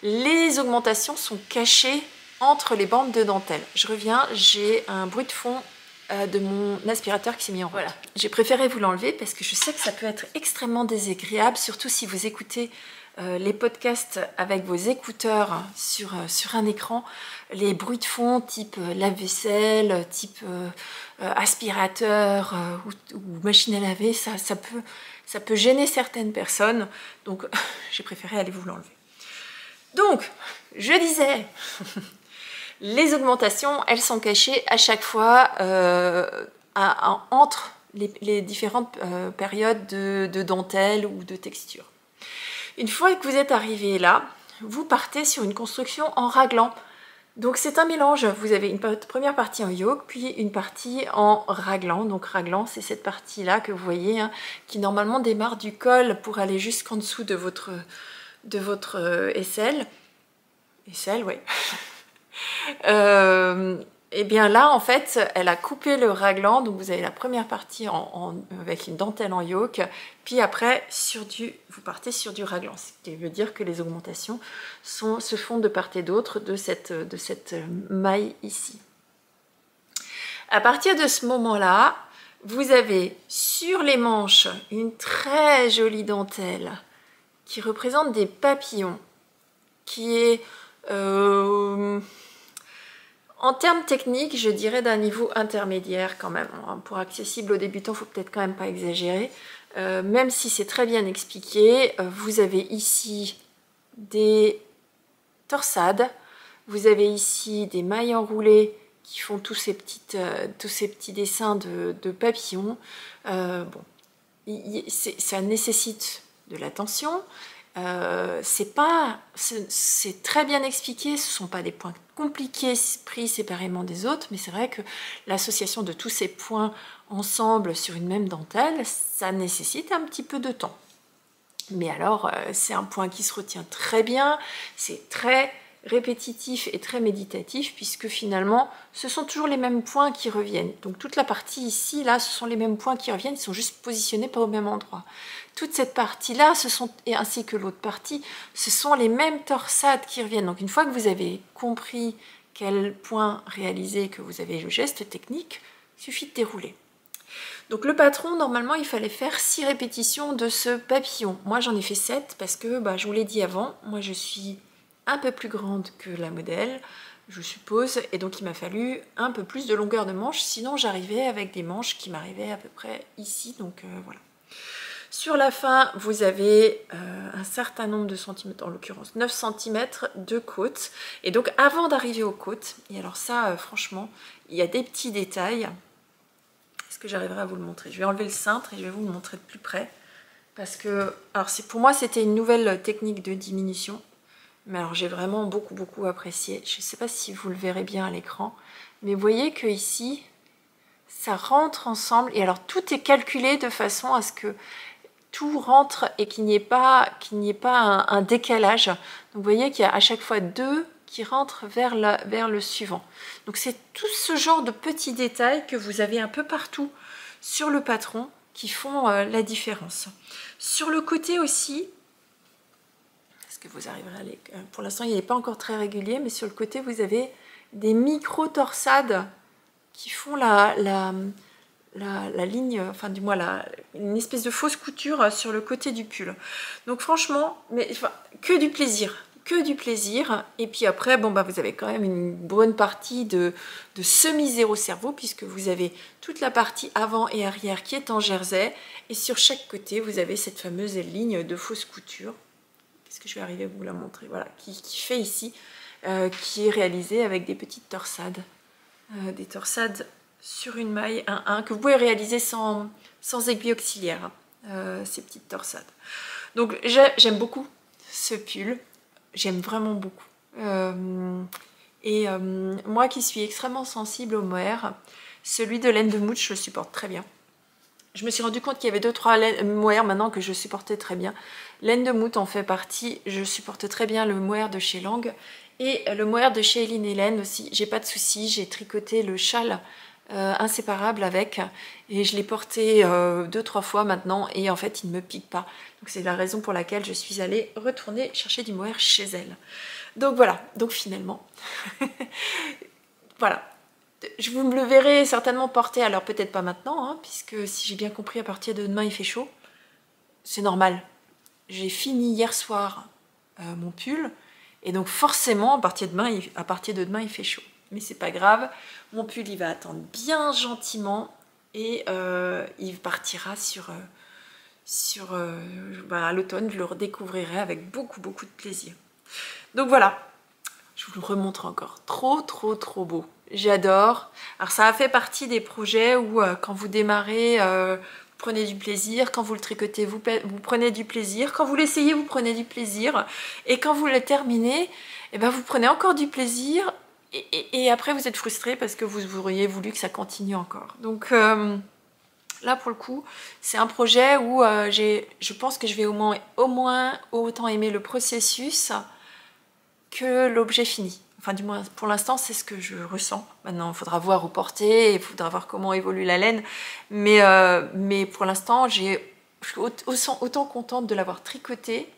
Les augmentations sont cachées entre les bandes de dentelle. Je reviens, j'ai un bruit de fond de mon aspirateur qui s'est mis en route. Voilà. J'ai préféré vous l'enlever parce que je sais que ça peut être extrêmement désagréable, surtout si vous écoutez les podcasts avec vos écouteurs sur un écran, les bruits de fond type lave-vaisselle, type aspirateur ou machine à laver, ça peut gêner certaines personnes. Donc j'ai préféré aller vous l'enlever. Donc, je disais, les augmentations, elles sont cachées à chaque fois entre les différentes périodes de dentelle ou de texture. Une fois que vous êtes arrivé là, vous partez sur une construction en raglan. Donc c'est un mélange, vous avez une première partie en yoke, puis une partie en raglan. Donc raglan, c'est cette partie-là que vous voyez, hein, qui normalement démarre du col pour aller jusqu'en dessous de votre aisselle. Aisselle, oui. Et bien là, en fait, elle a coupé le raglan, donc vous avez la première partie avec une dentelle en yoke, puis après, vous partez sur du raglan, ce qui veut dire que les augmentations se font de part et d'autre de cette maille ici. À partir de ce moment-là, vous avez sur les manches une très jolie dentelle qui représente des papillons, qui est... en termes techniques, je dirais d'un niveau intermédiaire quand même. Pour accessible aux débutants, il ne faut peut-être quand même pas exagérer. Même si c'est très bien expliqué, vous avez ici des torsades, vous avez ici des mailles enroulées qui font tous ces petits dessins de papillons. Bon, ça nécessite de l'attention. C'est très bien expliqué, ce ne sont pas des points compliqués pris séparément des autres, mais c'est vrai que l'association de tous ces points ensemble sur une même dentelle, ça nécessite un petit peu de temps. Mais alors, c'est un point qui se retient très bien, c'est très répétitif et très méditatif, puisque finalement, ce sont toujours les mêmes points qui reviennent. Donc toute la partie ici, là, ce sont les mêmes points qui reviennent, ils sont juste positionnés pas au même endroit. Toute cette partie-là, et ainsi que l'autre partie, ce sont les mêmes torsades qui reviennent. Donc une fois que vous avez compris quel point réaliser, que vous avez le geste technique, il suffit de dérouler. Donc le patron, normalement, il fallait faire 6 répétitions de ce papillon. Moi, j'en ai fait 7 parce que, je vous l'ai dit avant, moi je suis un peu plus grande que la modèle, je suppose, et donc il m'a fallu un peu plus de longueur de manche, sinon j'arrivais avec des manches qui m'arrivaient à peu près ici, donc voilà. Sur la fin, vous avez un certain nombre de centimètres, en l'occurrence 9 cm de côte, et donc avant d'arriver aux côtes, et alors ça, franchement, il y a des petits détails. Est-ce que j'arriverai à vous le montrer? Je vais enlever le cintre et je vais vous le montrer de plus près, parce que, alors pour moi, c'était une nouvelle technique de diminution. Mais alors j'ai vraiment beaucoup apprécié. Je ne sais pas si vous le verrez bien à l'écran, mais vous voyez que ici, ça rentre ensemble. Et alors tout est calculé de façon à ce que tout rentre et qu'il n'y ait pas un décalage. Donc vous voyez qu'il y a à chaque fois 2 qui rentrent vers le suivant. Donc c'est tout ce genre de petits détails que vous avez un peu partout sur le patron qui font la différence. Sur le côté aussi, que vous arriverez à aller. Pour l'instant, il n'est pas encore très régulier, mais sur le côté, vous avez des micro-torsades qui font la ligne, enfin du moins une espèce de fausse couture sur le côté du pull. Donc franchement, que du plaisir. Que du plaisir. Et puis après, vous avez quand même une bonne partie de semi-zéro cerveau, puisque vous avez toute la partie avant et arrière qui est en jersey, et sur chaque côté, vous avez cette fameuse ligne de fausse couture. Est-ce que je vais arriver à vous la montrer? Voilà, qui fait ici, qui est réalisée avec des petites torsades. Des torsades sur une maille 1-1, que vous pouvez réaliser sans aiguille auxiliaire, ces petites torsades. Donc j'aime beaucoup ce pull, j'aime vraiment beaucoup. Moi qui suis extrêmement sensible au mohair, celui de laine de mouche, je le supporte très bien. Je me suis rendu compte qu'il y avait 2-3 mohair maintenant que je supportais très bien. Laine de moute en fait partie. Je supporte très bien le mohair de chez Lang. Et le mohair de chez Eileen Hélène aussi. J'ai pas de souci. J'ai tricoté le châle inséparable avec. Et je l'ai porté 2-3 fois maintenant. Et en fait, il ne me pique pas. Donc c'est la raison pour laquelle je suis allée retourner chercher du mohair chez elle. Donc voilà. Donc finalement, voilà. Vous me le verrez certainement porter, alors peut-être pas maintenant, hein, puisque si j'ai bien compris, à partir de demain il fait chaud. C'est normal. j'ai fini hier soir mon pull, et donc forcément à partir de demain il fait chaud. Mais c'est pas grave, mon pull il va attendre bien gentiment et il partira à l'automne. Je le redécouvrirai avec beaucoup de plaisir. Donc voilà, je vous le remontre encore. Trop beau. J'adore. Alors ça a fait partie des projets où quand vous démarrez, vous prenez du plaisir. Quand vous le tricotez, vous prenez du plaisir. Quand vous l'essayez, vous prenez du plaisir. Et quand vous le terminez, eh ben, vous prenez encore du plaisir. Et après, vous êtes frustré parce que vous auriez voulu que ça continue encore. Donc là, pour le coup, c'est un projet où je pense que je vais au moins autant aimer le processus que l'objet fini. Enfin, du moins, pour l'instant, c'est ce que je ressens. Maintenant, il faudra voir au porté, il faudra voir comment évolue la laine. Mais pour l'instant, je suis autant contente de l'avoir tricoté.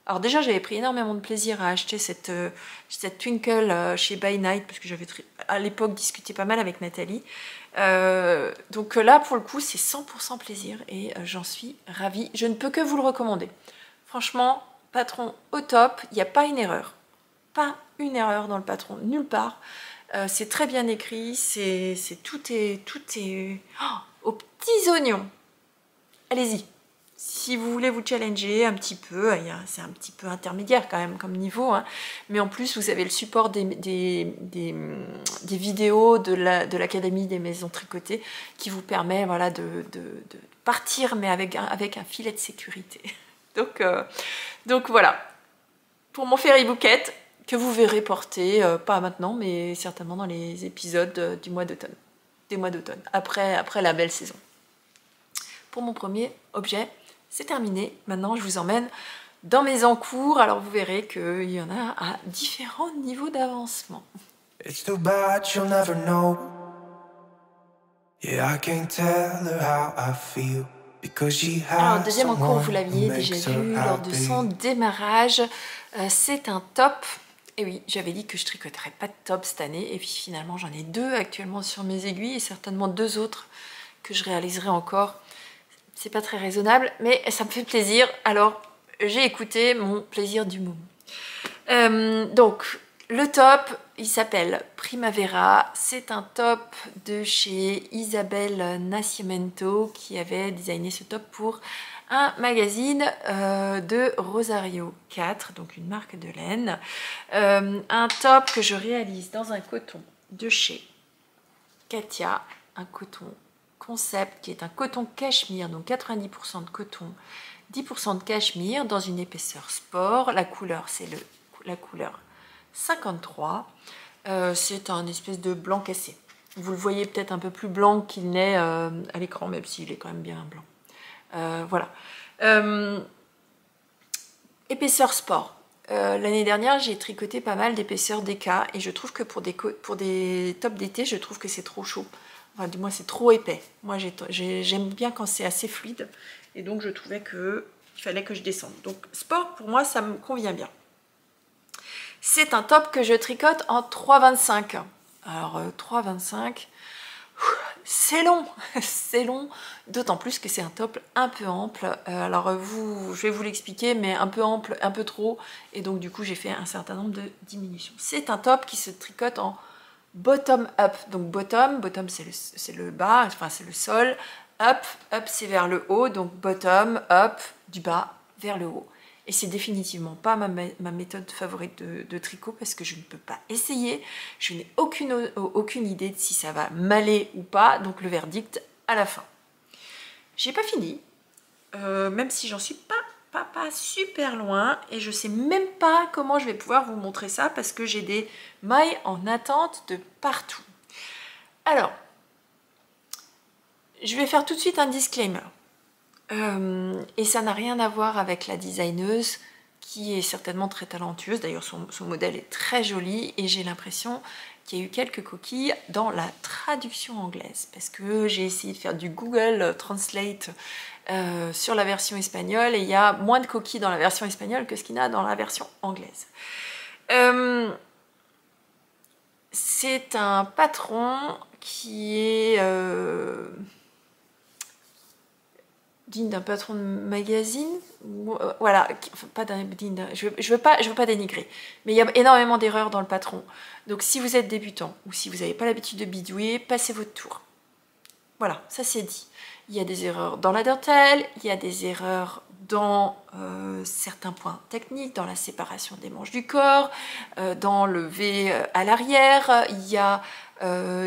Alors déjà, j'avais pris énormément de plaisir à acheter cette Twinkle chez By Night, parce que j'avais à l'époque discuté pas mal avec Nathalie. Donc là, pour le coup, c'est 100% plaisir et j'en suis ravie. Je ne peux que vous le recommander. Franchement, patron au top, il n'y a pas une erreur. Pas une erreur dans le patron, nulle part. C'est très bien écrit, tout est aux petits oignons. Allez-y. Si vous voulez vous challenger un petit peu, c'est un petit peu intermédiaire quand même comme niveau, hein. Mais en plus vous avez le support des vidéos de l'Académie des maisons tricotées qui vous permet voilà, de partir mais avec un filet de sécurité. Donc voilà, pour mon Fairy Bouquet, que vous verrez porter, pas maintenant, mais certainement dans les épisodes des mois d'automne, après la belle saison. Pour mon premier objet, c'est terminé. Maintenant, je vous emmène dans mes encours. Alors, vous verrez qu'il y en a à différents niveaux d'avancement. It's too bad you'll never know. Yeah, I can't tell her how I feel. Alors, le deuxième encours, vous l'aviez déjà vu lors de son démarrage. C'est un top. Et oui, j'avais dit que je tricoterais pas de top cette année. Et puis finalement, j'en ai 2 actuellement sur mes aiguilles et certainement 2 autres que je réaliserai encore. C'est pas très raisonnable, mais ça me fait plaisir. Alors, j'ai écouté mon plaisir du moment. Donc, le top, il s'appelle Primavera. C'est un top de chez Isabelle Nascimento qui avait designé ce top pour un magazine de Rosario 4, donc une marque de laine. Un top que je réalise dans un coton de chez Katia, un coton concept qui est un coton cachemire, donc 90% de coton, 10% de cachemire dans une épaisseur sport. La couleur, c'est la couleur 53. C'est un espèce de blanc cassé. Vous le voyez peut-être un peu plus blanc qu'il n'est à l'écran, même s'il est quand même bien blanc. Voilà. Épaisseur sport. L'année dernière, j'ai tricoté pas mal d'épaisseur DK et je trouve que pour des tops d'été, je trouve que c'est trop chaud. Enfin, du moins, c'est trop épais. Moi, j'aime bien quand c'est assez fluide. Et donc, je trouvais qu'il fallait que je descende. Donc, sport, pour moi, ça me convient bien. C'est un top que je tricote en 3,25. Alors, 3,25, c'est long. C'est long. D'autant plus que c'est un top un peu ample. Alors, je vais vous l'expliquer, mais un peu ample, un peu trop. Et donc, du coup, j'ai fait un certain nombre de diminutions. C'est un top qui se tricote en bottom up, donc bottom c'est le bas, enfin c'est le sol, up c'est vers le haut, donc bottom, up, du bas vers le haut. Et c'est définitivement pas ma méthode favorite de tricot parce que je ne peux pas essayer, je n'ai aucune idée de si ça va m'aller ou pas, donc le verdict à la fin. J'ai pas fini, même si j'en suis pas super loin et je sais même pas comment je vais pouvoir vous montrer ça parce que j'ai des mailles en attente de partout. Alors, je vais faire tout de suite un disclaimer et ça n'a rien à voir avec la designeuse qui est certainement très talentueuse. D'ailleurs, son modèle est très joli et j'ai l'impression qu'il y a eu quelques coquilles dans la traduction anglaise parce que j'ai essayé de faire du Google Translate sur la version espagnole et il y a moins de coquilles dans la version espagnole que ce qu'il y a dans la version anglaise. C'est un patron qui est digne d'un patron de magazine, voilà, enfin, pas je veux pas dénigrer, mais il y a énormément d'erreurs dans le patron. Donc si vous êtes débutant ou si vous n'avez pas l'habitude de bidouiller, passez votre tour. Voilà, ça c'est dit. Il y a des erreurs dans la dentelle, il y a des erreurs dans certains points techniques, dans la séparation des manches du corps, dans le V à l'arrière, il y a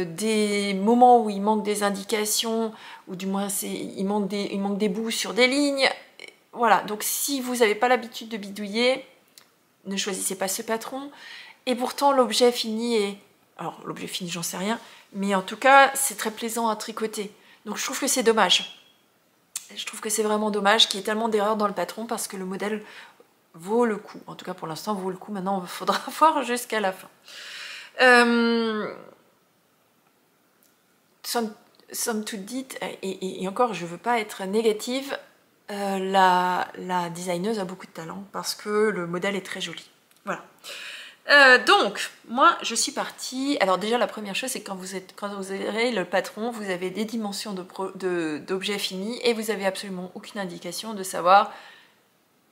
des moments où il manque des indications, ou du moins il manque des bouts sur des lignes. Voilà, donc si vous n'avez pas l'habitude de bidouiller, ne choisissez pas ce patron. Et pourtant l'objet fini est... Alors l'objet fini, j'en sais rien, mais en tout cas c'est très plaisant à tricoter. Donc je trouve que c'est dommage. Je trouve que c'est vraiment dommage qu'il y ait tellement d'erreurs dans le patron parce que le modèle vaut le coup. En tout cas pour l'instant vaut le coup. Maintenant il faudra voir jusqu'à la fin. Somme toute dite, et encore je ne veux pas être négative, la designeuse a beaucoup de talent parce que le modèle est très joli. Voilà. Donc, moi, je suis partie. Alors déjà, la première chose, c'est que quand vous aurez le patron, vous avez des dimensions d'objets finis et vous avez absolument aucune indication de savoir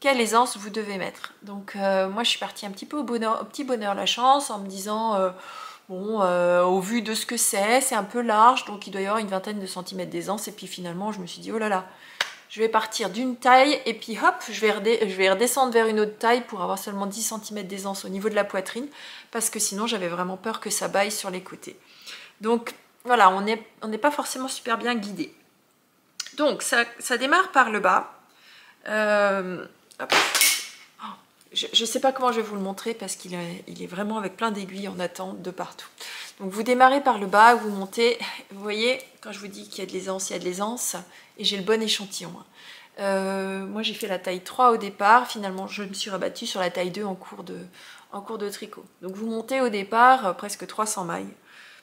quelle aisance vous devez mettre. Donc, moi, je suis partie un petit peu au petit bonheur la chance en me disant, bon, au vu de ce que c'est un peu large, donc il doit y avoir une vingtaine de centimètres d'aisance. Et puis finalement, je me suis dit, oh là là, je vais partir d'une taille et puis hop, je vais redescendre vers une autre taille pour avoir seulement 10 cm d'aisance au niveau de la poitrine parce que sinon j'avais vraiment peur que ça baille sur les côtés. Donc voilà, on n'est pas forcément super bien guidé. Donc ça démarre par le bas. Je ne sais pas comment je vais vous le montrer parce qu'il est vraiment avec plein d'aiguilles en attente de partout. Donc vous démarrez par le bas, vous montez, vous voyez, quand je vous dis qu'il y a de l'aisance, il y a de l'aisance, et j'ai le bon échantillon. Moi j'ai fait la taille 3 au départ, finalement je me suis rabattue sur la taille 2 en cours de tricot. Donc vous montez au départ presque 300 mailles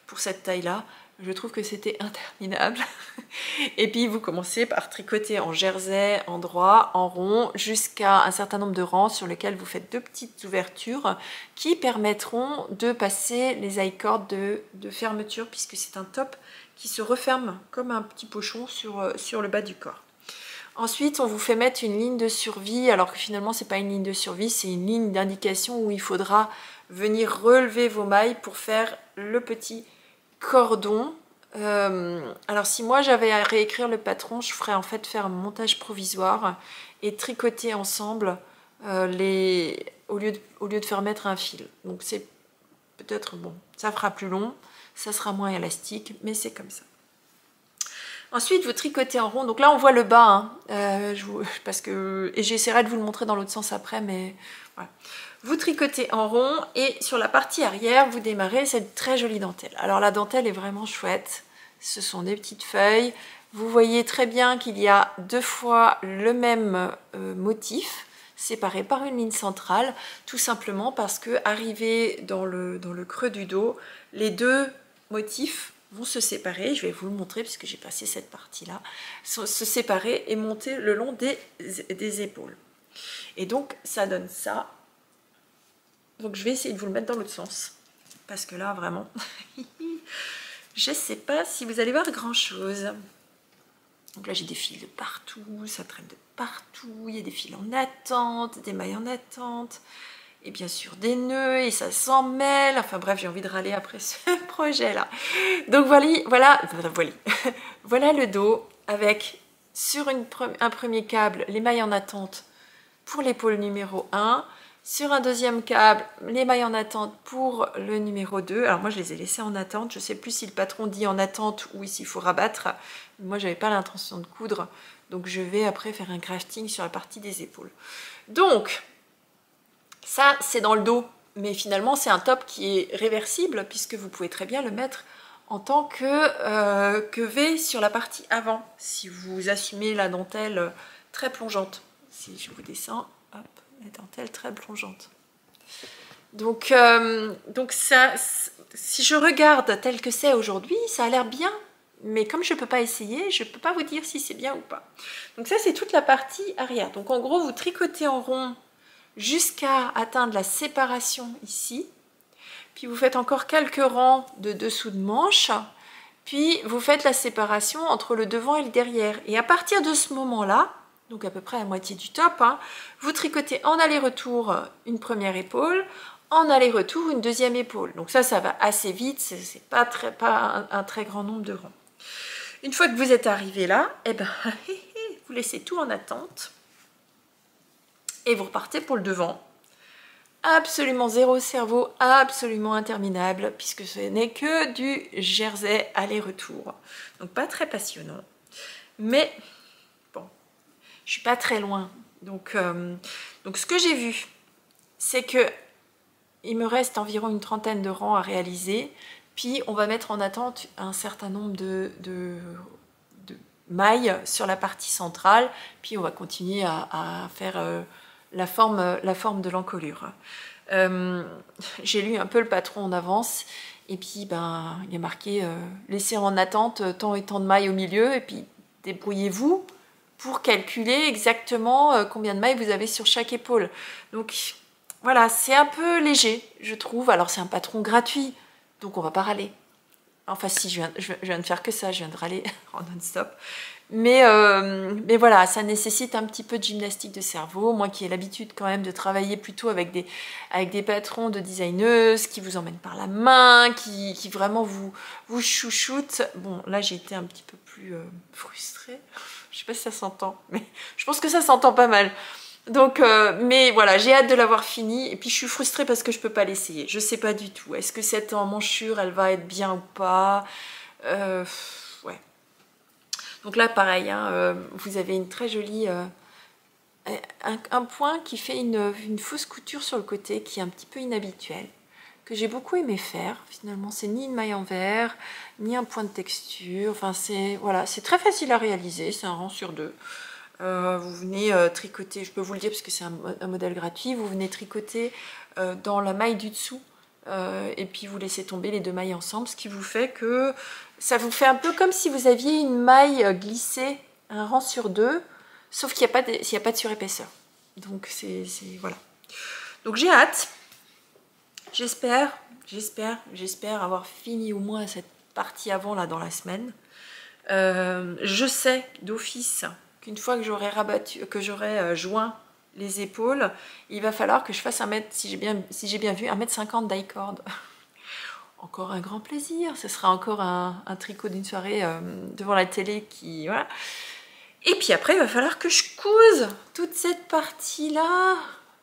pour cette taille-là. Je trouve que c'était interminable. Et puis vous commencez par tricoter en jersey, en droit, en rond, jusqu'à un certain nombre de rangs sur lesquels vous faites 2 petites ouvertures qui permettront de passer les I-cords de fermeture, puisque c'est un top qui se referme comme un petit pochon sur le bas du corps. Ensuite, on vous fait mettre une ligne de survie, alors que finalement, c'est pas une ligne de survie, c'est une ligne d'indication où il faudra venir relever vos mailles pour faire le petit cordon. Alors si moi j'avais à réécrire le patron, je ferais en fait faire un montage provisoire et tricoter ensemble au lieu de faire mettre un fil. Donc c'est peut-être bon, ça fera plus long, ça sera moins élastique, mais c'est comme ça. Ensuite vous tricotez en rond, donc là on voit le bas, hein, et j'essaierai de vous le montrer dans l'autre sens après, mais voilà. Vous tricotez en rond et sur la partie arrière, vous démarrez cette très jolie dentelle. Alors la dentelle est vraiment chouette, ce sont des petites feuilles. Vous voyez très bien qu'il y a 2 fois le même motif, séparé par une ligne centrale, tout simplement parce que arrivé dans le creux du dos, les 2 motifs vont se séparer. Je vais vous le montrer puisque j'ai passé cette partie-là, se séparer et monter le long des épaules. Et donc ça donne ça. Donc je vais essayer de vous le mettre dans l'autre sens. Parce que là, vraiment, je ne sais pas si vous allez voir grand-chose. Donc là, j'ai des fils de partout, ça traîne de partout. Il y a des fils en attente, des mailles en attente. Et bien sûr, des nœuds, et ça s'en mêle. Enfin bref, j'ai envie de râler après ce projet-là. Donc voilà le dos avec, sur un premier câble, les mailles en attente pour l'épaule numéro 1. Sur un deuxième câble, les mailles en attente pour le numéro 2. Alors moi, je les ai laissées en attente. Je ne sais plus si le patron dit en attente ou s'il faut rabattre. Moi, je n'avais pas l'intention de coudre. Donc, je vais après faire un grafting sur la partie des épaules. Donc, ça, c'est dans le dos. Mais finalement, c'est un top qui est réversible puisque vous pouvez très bien le mettre en tant que V sur la partie avant. Si vous assumez la dentelle très plongeante. Si je vous descends, hop. La dentelle très plongeante. Donc ça, si je regarde tel que c'est aujourd'hui, ça a l'air bien. Mais comme je ne peux pas essayer, je ne peux pas vous dire si c'est bien ou pas. Donc ça, c'est toute la partie arrière. Donc en gros, vous tricotez en rond jusqu'à atteindre la séparation ici. Puis vous faites encore quelques rangs de dessous de manche. Puis vous faites la séparation entre le devant et le derrière. Et à partir de ce moment-là, donc à peu près la moitié du top, hein, vous tricotez en aller-retour une première épaule, en aller-retour une deuxième épaule. Donc ça va assez vite, c'est pas un très grand nombre de rangs. Une fois que vous êtes arrivé là, eh ben, vous laissez tout en attente et vous repartez pour le devant. Absolument zéro cerveau, absolument interminable, puisque ce n'est que du jersey aller-retour. Donc pas très passionnant. Mais bon, je suis pas très loin. Donc ce que j'ai vu, c'est que il me reste environ une trentaine de rangs à réaliser. Puis on va mettre en attente un certain nombre de mailles sur la partie centrale. Puis on va continuer à faire la forme de l'encolure. J'ai lu un peu le patron en avance et puis ben, il y a marqué laissez en attente tant et tant de mailles au milieu et puis débrouillez-vous pour calculer exactement combien de mailles vous avez sur chaque épaule. Donc voilà, c'est un peu léger, je trouve. Alors c'est un patron gratuit, donc on va pas râler. Enfin si, je viens de faire que ça, je viens de râler en non-stop. Mais voilà, ça nécessite un petit peu de gymnastique de cerveau. Moi qui ai l'habitude quand même de travailler plutôt avec des patrons de designeuses qui vous emmènent par la main, qui vraiment vous chouchoutent. Bon, là j'ai été un petit peu plus frustrée. Je sais pas si ça s'entend, mais je pense que ça s'entend pas mal. Donc, mais voilà, j'ai hâte de l'avoir fini. Et puis je suis frustrée parce que je peux pas l'essayer. Je sais pas du tout. Est-ce que cette emmanchure, elle va être bien ou pas? Ouais. Donc là, pareil, hein, vous avez une très jolie... un point qui fait une fausse couture sur le côté, qui est un petit peu inhabituel, que j'ai beaucoup aimé faire. Finalement, c'est ni une maille en verre, ni un point de texture. Enfin, c'est voilà, c'est très facile à réaliser. C'est un rang sur deux. Vous venez tricoter, je peux vous le dire parce que c'est un modèle gratuit, vous venez tricoter dans la maille du dessous et puis vous laissez tomber les deux mailles ensemble, ce qui vous fait que ça vous fait un peu comme si vous aviez une maille glissée, un rang sur deux, sauf qu'il n'y a pas de surépaisseur. Donc c'est voilà. Donc j'ai hâte, j'espère avoir fini au moins cette partie avant là dans la semaine. Je sais d'office qu'une fois que j'aurai joint les épaules, il va falloir que je fasse si j'ai bien vu, 1,50 m die-cord. Encore un grand plaisir, ce sera encore un tricot d'une soirée devant la télé qui... Voilà. Et puis après, il va falloir que je couse toute cette partie-là.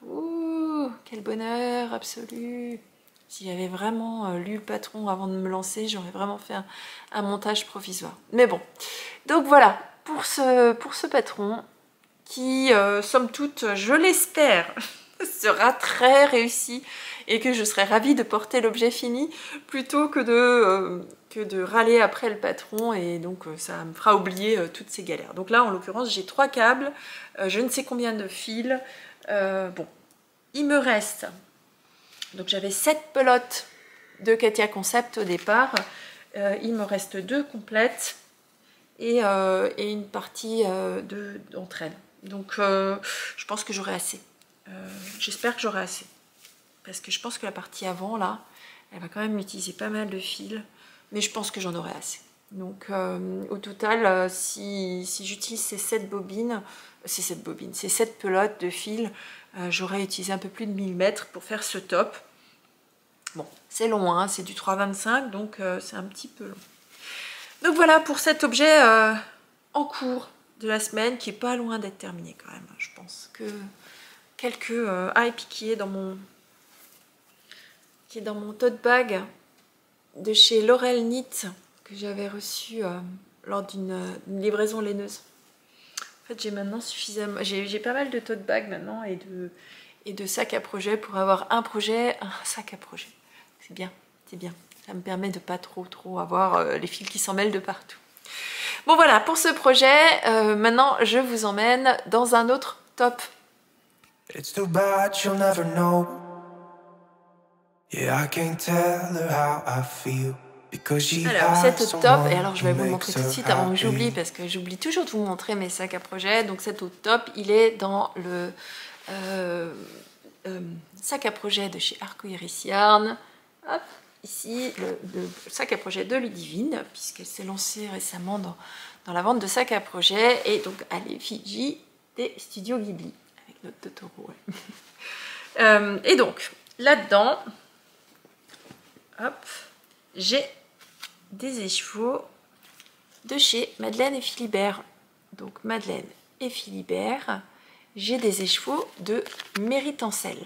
Ouh, quel bonheur absolu! Si j'avais vraiment lu le patron avant de me lancer, j'aurais vraiment fait un montage provisoire. Mais bon, donc voilà, pour ce patron qui, somme toute, je l'espère, sera très réussi et que je serai ravie de porter l'objet fini plutôt que de râler après le patron et donc ça me fera oublier toutes ces galères. Donc là, en l'occurrence, j'ai 3 câbles, je ne sais combien de fils. Bon, il me reste... Donc j'avais 7 pelotes de Katia Concept au départ. Il me reste 2 complètes et une partie d'entre elles. Donc je pense que j'aurai assez. J'espère que j'aurai assez. Parce que je pense que la partie avant, là, elle va quand même utiliser pas mal de fils. Mais je pense que j'en aurai assez. Donc au total, si j'utilise ces 7 pelotes de fil, j'aurais utilisé un peu plus de 1000 mètres pour faire ce top. Bon, c'est long, hein, c'est du 3,25, donc c'est un petit peu long. Donc voilà pour cet objet en cours de la semaine, qui est pas loin d'être terminé quand même. Je pense que quelques... et puis qui est dans mon tote bag de chez Laurel Knit, que j'avais reçu lors d'une livraison laineuse. En fait, j'ai maintenant suffisamment... J'ai pas mal de tote bags maintenant et de sacs à projet pour avoir un sac à projet. C'est bien, c'est bien. Ça me permet de pas trop avoir les fils qui s'en mêlent de partout. Bon voilà, pour ce projet, maintenant je vous emmène dans un autre top. It's too bad you'll never know. Yeah, I can't tell her how I feel. Alors, cet autre top, et alors je vais vous le montrer tout de suite avant que j'oublie, parce que j'oublie toujours de vous montrer mes sacs à projet. Donc cet autre top, il est dans le sac à projet de chez Arcoiris Yarn. Hop, ici le sac à projet de Ludivine, puisqu'elle s'est lancée récemment dans la vente de sacs à projet, et donc à l'effigie des studios Ghibli, avec notre Totoro. Ouais. Et donc, là-dedans, hop, j'ai des écheveaux de chez Madeleine et Philibert. Donc Madeleine et Philibert, j'ai des écheveaux de Méritancel.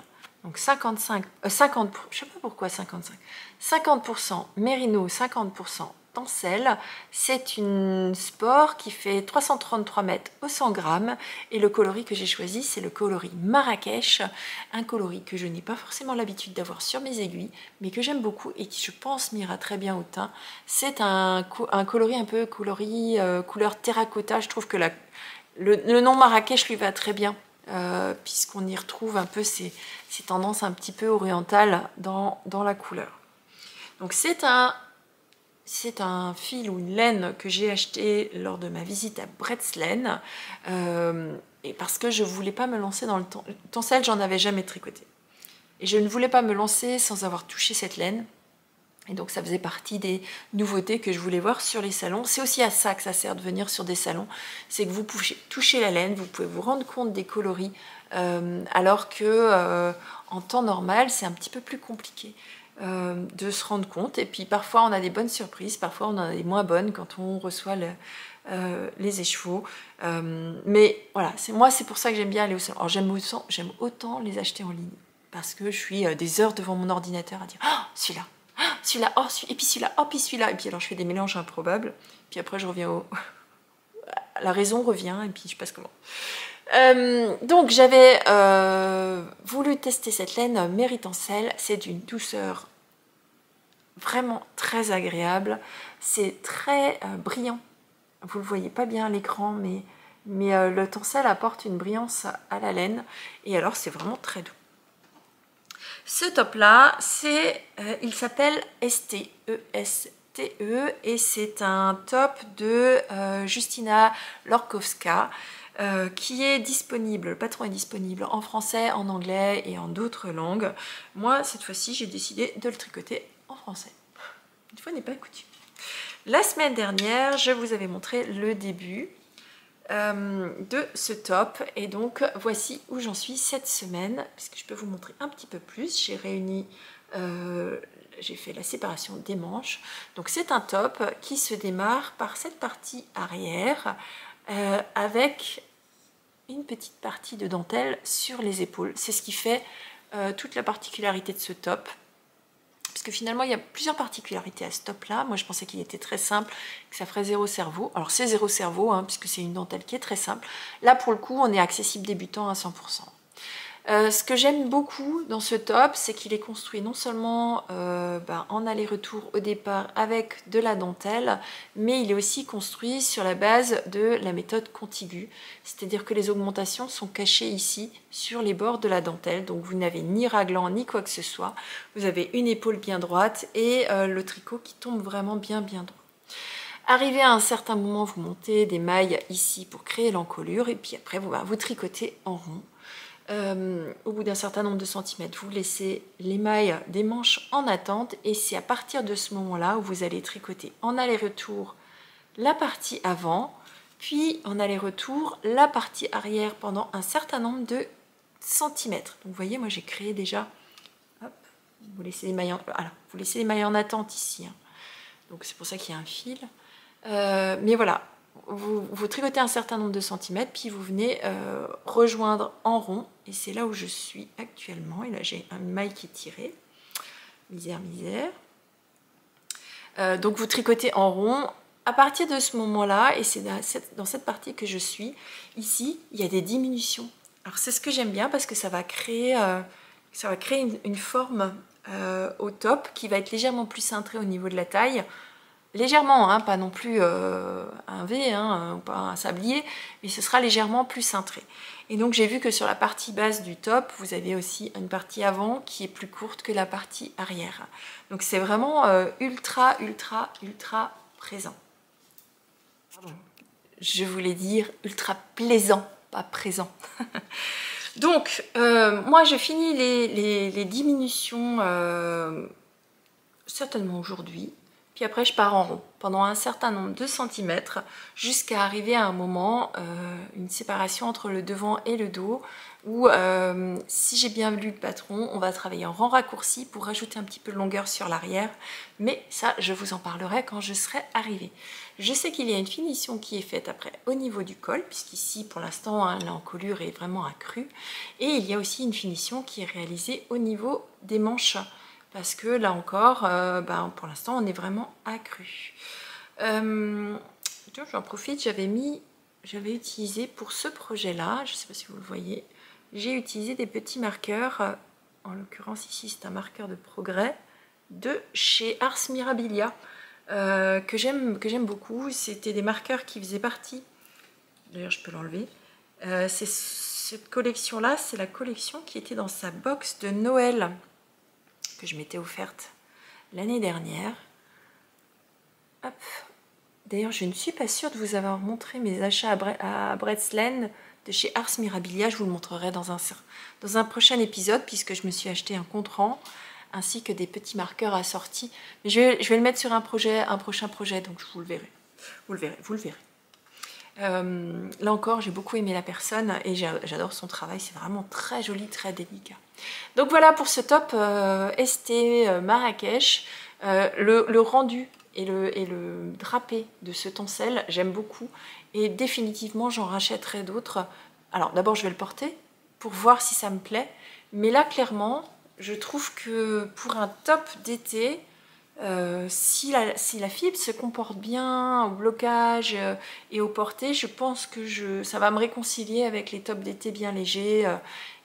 Donc 50%, je sais pas pourquoi 55. 50% Mérino, 50% Tencel. C'est une sport qui fait 333 mètres au 100 grammes. Et le coloris que j'ai choisi, c'est le coloris Marrakech. Un coloris que je n'ai pas forcément l'habitude d'avoir sur mes aiguilles, mais que j'aime beaucoup et qui, je pense, m'ira très bien au teint. C'est un coloris un peu coloris, couleur terracotta. Je trouve que le nom Marrakech lui va très bien. Puisqu'on y retrouve un peu ces tendances un petit peu orientales dans la couleur. Donc c'est un fil ou une laine que j'ai acheté lors de ma visite à Bretslaine, et parce que je ne voulais pas me lancer dans le tencel, j'en avais jamais tricoté. Et je ne voulais pas me lancer sans avoir touché cette laine. Et donc ça faisait partie des nouveautés que je voulais voir sur les salons. C'est aussi à ça que ça sert de venir sur des salons, c'est que vous pouvez toucher la laine, vous pouvez vous rendre compte des coloris, alors que en temps normal c'est un petit peu plus compliqué de se rendre compte. Et puis parfois on a des bonnes surprises, parfois on en a des moins bonnes quand on reçoit les écheveaux. Mais voilà, c'est pour ça que j'aime bien aller au salon. Alors j'aime autant les acheter en ligne, parce que je suis des heures devant mon ordinateur à dire oh, celui-là, oh, et puis celui-là, oh, puis celui-là. Et puis alors je fais des mélanges improbables. Puis après je reviens la raison revient et puis je passe comment. Donc j'avais voulu tester cette laine Méritancel. C'est d'une douceur vraiment très agréable. C'est très brillant. Vous ne le voyez pas bien à l'écran, mais le tencel apporte une brillance à la laine. Et alors c'est vraiment très doux. Ce top-là, il s'appelle STE, et c'est un top de Justina Lorkowska qui est disponible, le patron est disponible en français, en anglais et en d'autres langues. Moi, cette fois-ci, j'ai décidé de le tricoter en français. Une fois n'est pas coutume. La semaine dernière, je vous avais montré le début de ce top, et donc voici où j'en suis cette semaine, puisque je peux vous montrer un petit peu plus. J'ai réuni, j'ai fait la séparation des manches. Donc c'est un top qui se démarre par cette partie arrière avec une petite partie de dentelle sur les épaules. C'est ce qui fait toute la particularité de ce top. Parce que finalement, il y a plusieurs particularités à ce top-là. Moi, je pensais qu'il était très simple, que ça ferait zéro cerveau. Alors, c'est zéro cerveau, hein, puisque c'est une dentelle qui est très simple. Là, pour le coup, on est accessible débutant à 100%. Ce que j'aime beaucoup dans ce top, c'est qu'il est construit non seulement en aller-retour au départ avec de la dentelle, mais il est aussi construit sur la base de la méthode contiguë. C'est-à-dire que les augmentations sont cachées ici, sur les bords de la dentelle. Donc vous n'avez ni raglan, ni quoi que ce soit. Vous avez une épaule bien droite et le tricot qui tombe vraiment bien droit. Arrivé à un certain moment, vous montez des mailles ici pour créer l'encolure, et puis après vous tricotez en rond. Au bout d'un certain nombre de centimètres, vous laissez les mailles des manches en attente, et c'est à partir de ce moment-là où vous allez tricoter en aller-retour la partie avant, puis en aller-retour la partie arrière pendant un certain nombre de centimètres. Donc vous voyez, moi j'ai créé déjà, hop, vous laissez les mailles en attente ici, hein. Donc c'est pour ça qu'il y a un fil. Mais voilà, vous tricotez un certain nombre de centimètres, puis vous venez rejoindre en rond, et c'est là où je suis actuellement. Et là j'ai une maille qui est tirée, misère. Donc vous tricotez en rond. À partir de ce moment-là, et c'est dans cette partie que je suis, ici, il y a des diminutions. Alors c'est ce que j'aime bien, parce que ça va créer une forme au top qui va être légèrement plus cintrée au niveau de la taille. Légèrement, hein, pas non plus un V, hein, pas un sablier, mais ce sera légèrement plus cintré. Et donc j'ai vu que sur la partie basse du top, vous avez aussi une partie avant qui est plus courte que la partie arrière. Donc c'est vraiment ultra présent. Pardon. Je voulais dire ultra plaisant, pas présent. Donc moi je finis les diminutions certainement aujourd'hui. Puis après, je pars en rond pendant un certain nombre de centimètres jusqu'à arriver à un moment, une séparation entre le devant et le dos où, si j'ai bien lu le patron, on va travailler en rang raccourci pour rajouter un petit peu de longueur sur l'arrière. Mais ça, je vous en parlerai quand je serai arrivée. Je sais qu'il y a une finition qui est faite après au niveau du col, puisqu'ici, pour l'instant, hein, l'encolure est vraiment accrue. Et il y a aussi une finition qui est réalisée au niveau des manches. Parce que là encore, pour l'instant, on est vraiment accru. J'en profite, j'avais utilisé pour ce projet-là, je ne sais pas si vous le voyez, j'ai utilisé des petits marqueurs. En l'occurrence, ici, c'est un marqueur de progrès de chez Ars Mirabilia, que j'aime beaucoup. C'était des marqueurs qui faisaient partie, d'ailleurs, je peux l'enlever. Cette collection-là, c'est la collection qui était dans sa box de Noël, que je m'étais offerte l'année dernière. Hop. D'ailleurs, je ne suis pas sûre de vous avoir montré mes achats à Bretzeln de chez Ars Mirabilia. Je vous le montrerai dans un prochain épisode, puisque je me suis acheté un compte-rang ainsi que des petits marqueurs assortis. Mais je vais le mettre sur un prochain projet, donc vous le verrez. Vous le verrez. Là encore, j'ai beaucoup aimé la personne et j'adore son travail. C'est vraiment très joli, très délicat. Donc voilà pour ce top ST Marrakech. Le rendu et le drapé de ce tencel, j'aime beaucoup. Et définitivement, j'en rachèterai d'autres. Alors d'abord, je vais le porter pour voir si ça me plaît. Mais là, clairement, je trouve que pour un top d'été, si la fibre se comporte bien au blocage et au porté, je pense que ça va me réconcilier avec les tops d'été bien légers.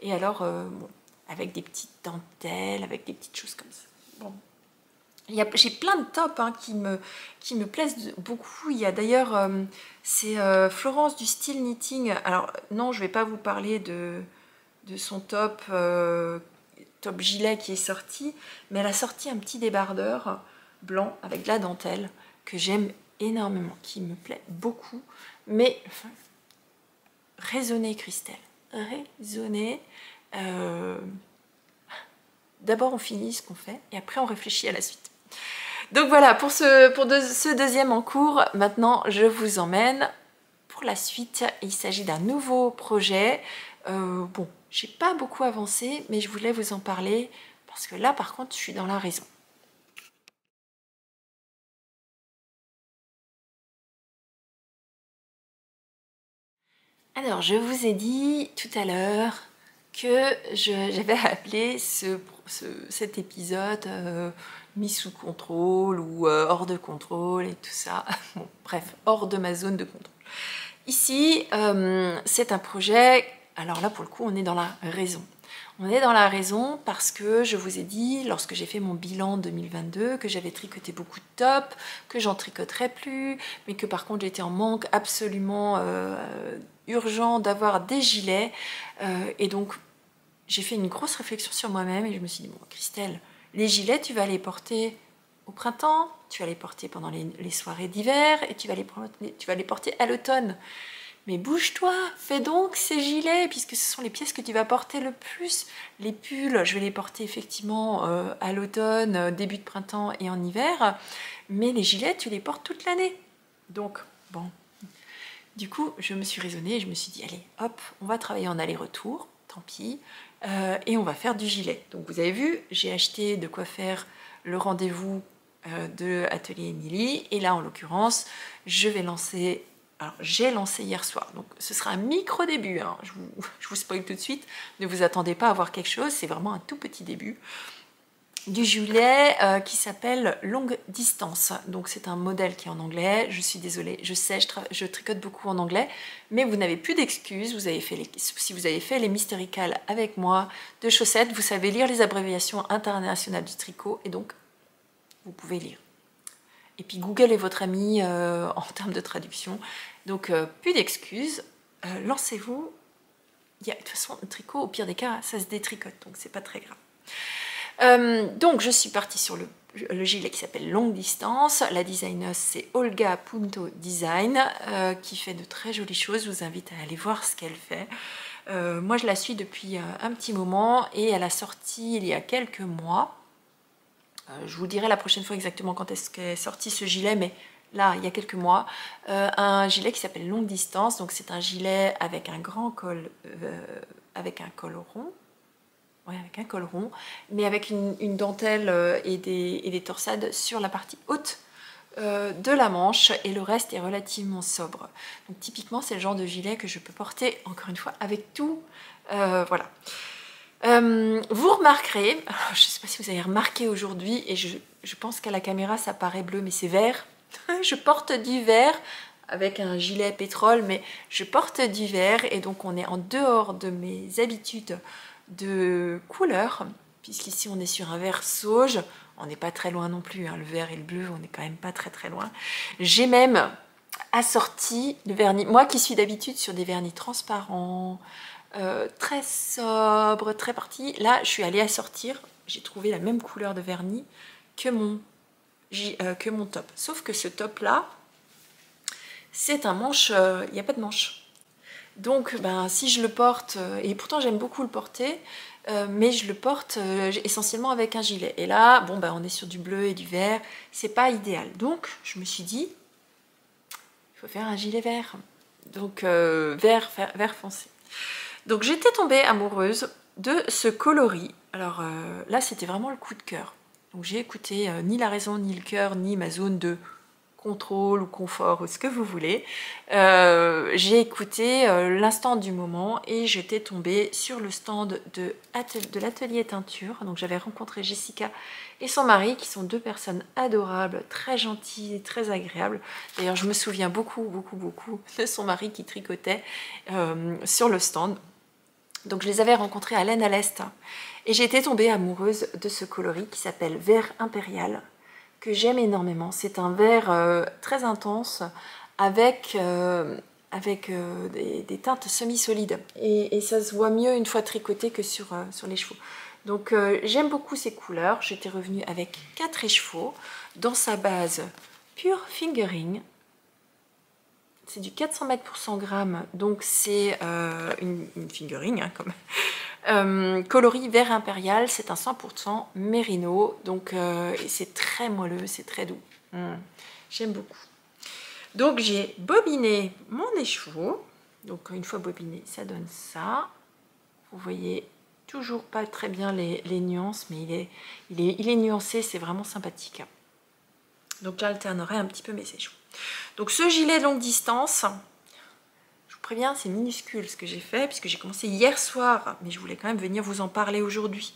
Et alors, bon, avec des petites dentelles, avec des petites choses comme ça. Bon. J'ai plein de tops hein, qui me plaisent beaucoup. Il y a d'ailleurs, c'est Florence du Style Knitting. Alors non, je ne vais pas vous parler de son top gilet qui est sorti, mais elle a sorti un petit débardeur blanc avec de la dentelle que j'aime énormément, qui me plaît beaucoup. Mais raisonnez, Christelle, raisonnez. D'abord on finit ce qu'on fait et après on réfléchit à la suite. Donc voilà, pour ce deuxième en cours, maintenant je vous emmène pour la suite. Il s'agit d'un nouveau projet. Bon, j'ai pas beaucoup avancé, mais je voulais vous en parler parce que là par contre je suis dans la raison. Alors je vous ai dit tout à l'heure que j'avais appelé cet épisode mis sous contrôle ou hors de contrôle et tout ça. Bon, bref, hors de ma zone de contrôle. Ici, c'est un projet, alors là pour le coup on est dans la raison. On est dans la raison parce que je vous ai dit, lorsque j'ai fait mon bilan 2022, que j'avais tricoté beaucoup de tops, que j'en tricoterais plus, mais que par contre j'étais en manque absolument urgent d'avoir des gilets. Et donc j'ai fait une grosse réflexion sur moi-même et je me suis dit, bon Christelle, les gilets tu vas les porter au printemps, tu vas les porter pendant les soirées d'hiver et tu vas les porter à l'automne. Mais bouge-toi, fais donc ces gilets, puisque ce sont les pièces que tu vas porter le plus. Les pulls, je vais les porter effectivement à l'automne, début de printemps et en hiver. Mais les gilets, tu les portes toute l'année. Donc, bon. Du coup, je me suis raisonnée et je me suis dit, allez, hop, on va travailler en aller-retour, tant pis, et on va faire du gilet. Donc vous avez vu, j'ai acheté de quoi faire le rendez-vous de Atelier Émilie. Et là, en l'occurrence, je vais lancer... Alors, j'ai lancé hier soir, donc ce sera un micro début, hein. Je vous spoil tout de suite, ne vous attendez pas à voir quelque chose, c'est vraiment un tout petit début. Du gilet qui s'appelle Longue Distance, donc c'est un modèle qui est en anglais, je suis désolée, je sais, je tricote beaucoup en anglais, mais vous n'avez plus d'excuses, si vous avez fait les Mystéricales avec moi de chaussettes, vous savez lire les abréviations internationales du tricot, et donc vous pouvez lire. Et puis Google est votre ami en termes de traduction. Donc plus d'excuses, lancez-vous. De toute façon, le tricot, au pire des cas, ça se détricote, donc c'est pas très grave. Donc je suis partie sur le gilet qui s'appelle Longue Distance. La designer c'est Olga Punto Design qui fait de très jolies choses. Je vous invite à aller voir ce qu'elle fait. Moi je la suis depuis un petit moment et elle a sorti il y a quelques mois Je vous dirai la prochaine fois exactement quand est-ce qu'est sorti ce gilet, mais là, il y a quelques mois, un gilet qui s'appelle Longue Distance. Donc c'est un gilet avec un grand col, avec un col rond. Ouais, avec un col rond, mais avec une dentelle et des torsades sur la partie haute de la manche, et le reste est relativement sobre. Donc typiquement, c'est le genre de gilet que je peux porter, encore une fois, avec tout. Voilà. Vous remarquerez, je ne sais pas si vous avez remarqué aujourd'hui, et je pense qu'à la caméra ça paraît bleu, mais c'est vert. Je porte du vert avec un gilet pétrole, mais je porte du vert, et donc on est en dehors de mes habitudes de couleur, puisqu'ici on est sur un vert sauge, on n'est pas très loin non plus, hein, le vert et le bleu, on n'est quand même pas très loin. J'ai même assorti le vernis, moi qui suis d'habitude sur des vernis transparents, très sobre, très parti, là je suis allée assortir, j'ai trouvé la même couleur de vernis que mon top, sauf que ce top là, c'est un manche, il n'y a pas de manche. Donc, ben, si je le porte, et pourtant j'aime beaucoup le porter, mais je le porte essentiellement avec un gilet. Et là, bon, ben, on est sur du bleu et du vert, c'est pas idéal. Donc, je me suis dit, il faut faire un gilet vert. Donc, vert foncé. Donc, j'étais tombée amoureuse de ce coloris. Alors là, c'était vraiment le coup de cœur. Donc, j'ai écouté ni la raison, ni le cœur, ni ma zone de contrôle ou confort ou ce que vous voulez. J'ai écouté l'instant du moment et j'étais tombée sur le stand de l'atelier teinture. Donc j'avais rencontré Jessica et son mari qui sont deux personnes adorables, très gentilles, très agréables. D'ailleurs je me souviens beaucoup de son mari qui tricotait sur le stand. Donc je les avais rencontrés à Laine à l'Est et j'ai été tombée amoureuse de ce coloris qui s'appelle Vert Impérial, que j'aime énormément. C'est un vert très intense avec des teintes semi-solides. Et ça se voit mieux une fois tricoté que sur les chevaux. Donc j'aime beaucoup ces couleurs. J'étais revenue avec 4 écheveaux dans sa base Pure Fingering. C'est du 400 mètres pour 100 grammes, donc c'est une fingering, hein, comme coloris vert impérial, c'est un 100% mérino, donc c'est très moelleux, c'est très doux. J'aime beaucoup. Donc j'ai bobiné mon écheveau, donc une fois bobiné, ça donne ça. Vous voyez toujours pas très bien les nuances, mais il est nuancé, c'est vraiment sympathique. Donc j'alternerai un petit peu mes écheveaux. Donc ce gilet longue distance, je vous préviens, c'est minuscule ce que j'ai fait, puisque j'ai commencé hier soir, mais je voulais quand même venir vous en parler aujourd'hui.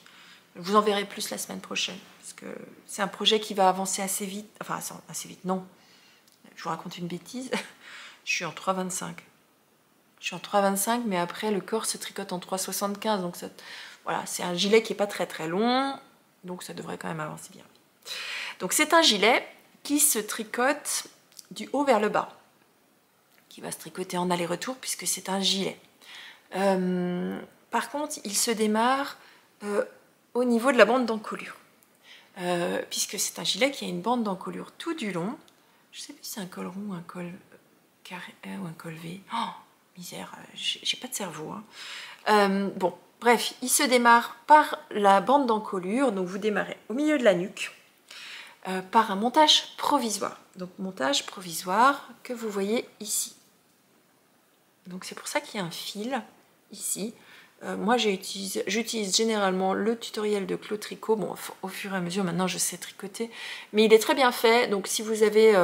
Je vous en verrai plus la semaine prochaine, parce que c'est un projet qui va avancer assez vite. Enfin, assez vite, non. Je vous raconte une bêtise. Je suis en 3,25. Je suis en 3,25, mais après, le corps se tricote en 3,75. Donc, ça, voilà, c'est un gilet qui n'est pas très long, donc ça devrait quand même avancer bien. Donc, c'est un gilet qui se tricote du haut vers le bas, qui va se tricoter en aller-retour puisque c'est un gilet. Par contre, il se démarre au niveau de la bande d'encolure, puisque c'est un gilet qui a une bande d'encolure tout du long. Je ne sais plus si c'est un col rond, un col carré ou un col V. Oh, misère, j'ai pas de cerveau. Hein. Bon, bref, il se démarre par la bande d'encolure, donc vous démarrez au milieu de la nuque, par un montage provisoire. Donc montage provisoire que vous voyez ici. Donc c'est pour ça qu'il y a un fil ici. Moi j'utilise généralement le tutoriel de Claude Tricot. Bon, au fur et à mesure maintenant je sais tricoter, mais il est très bien fait. Donc si vous avez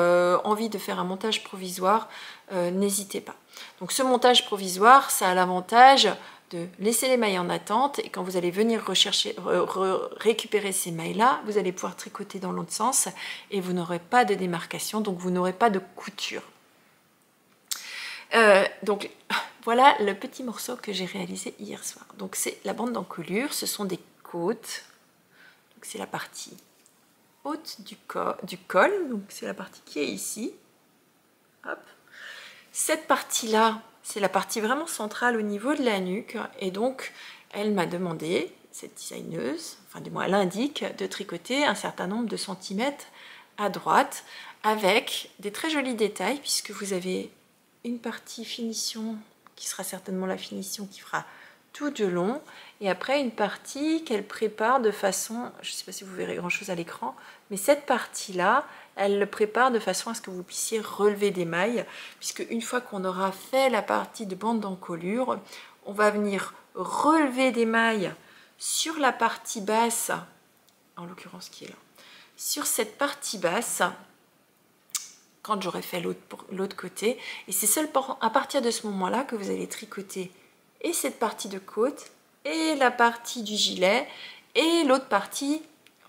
envie de faire un montage provisoire, n'hésitez pas. Donc ce montage provisoire, ça a l'avantage de laisser les mailles en attente, et quand vous allez venir récupérer ces mailles-là, vous allez pouvoir tricoter dans l'autre sens et vous n'aurez pas de démarcation, donc vous n'aurez pas de couture. Donc voilà le petit morceau que j'ai réalisé hier soir. Donc c'est la bande d'encolure, ce sont des côtes, donc c'est la partie haute du col, donc c'est la partie qui est ici. Hop. Cette partie-là, c'est la partie vraiment centrale au niveau de la nuque, et donc elle m'a demandé, cette designeuse, enfin du moins elle indique, de tricoter un certain nombre de centimètres à droite, avec des très jolis détails, puisque vous avez une partie finition, qui sera certainement la finition qui fera tout du long. Et après, une partie qu'elle prépare de façon, je ne sais pas si vous verrez grand chose à l'écran, mais cette partie-là, elle le prépare de façon à ce que vous puissiez relever des mailles, puisque une fois qu'on aura fait la partie de bande d'encolure, on va venir relever des mailles sur la partie basse, en l'occurrence qui est là, sur cette partie basse, quand j'aurai fait l'autre côté, et c'est seulement à partir de ce moment-là que vous allez tricoter et cette partie de côte, et la partie du gilet, et l'autre partie,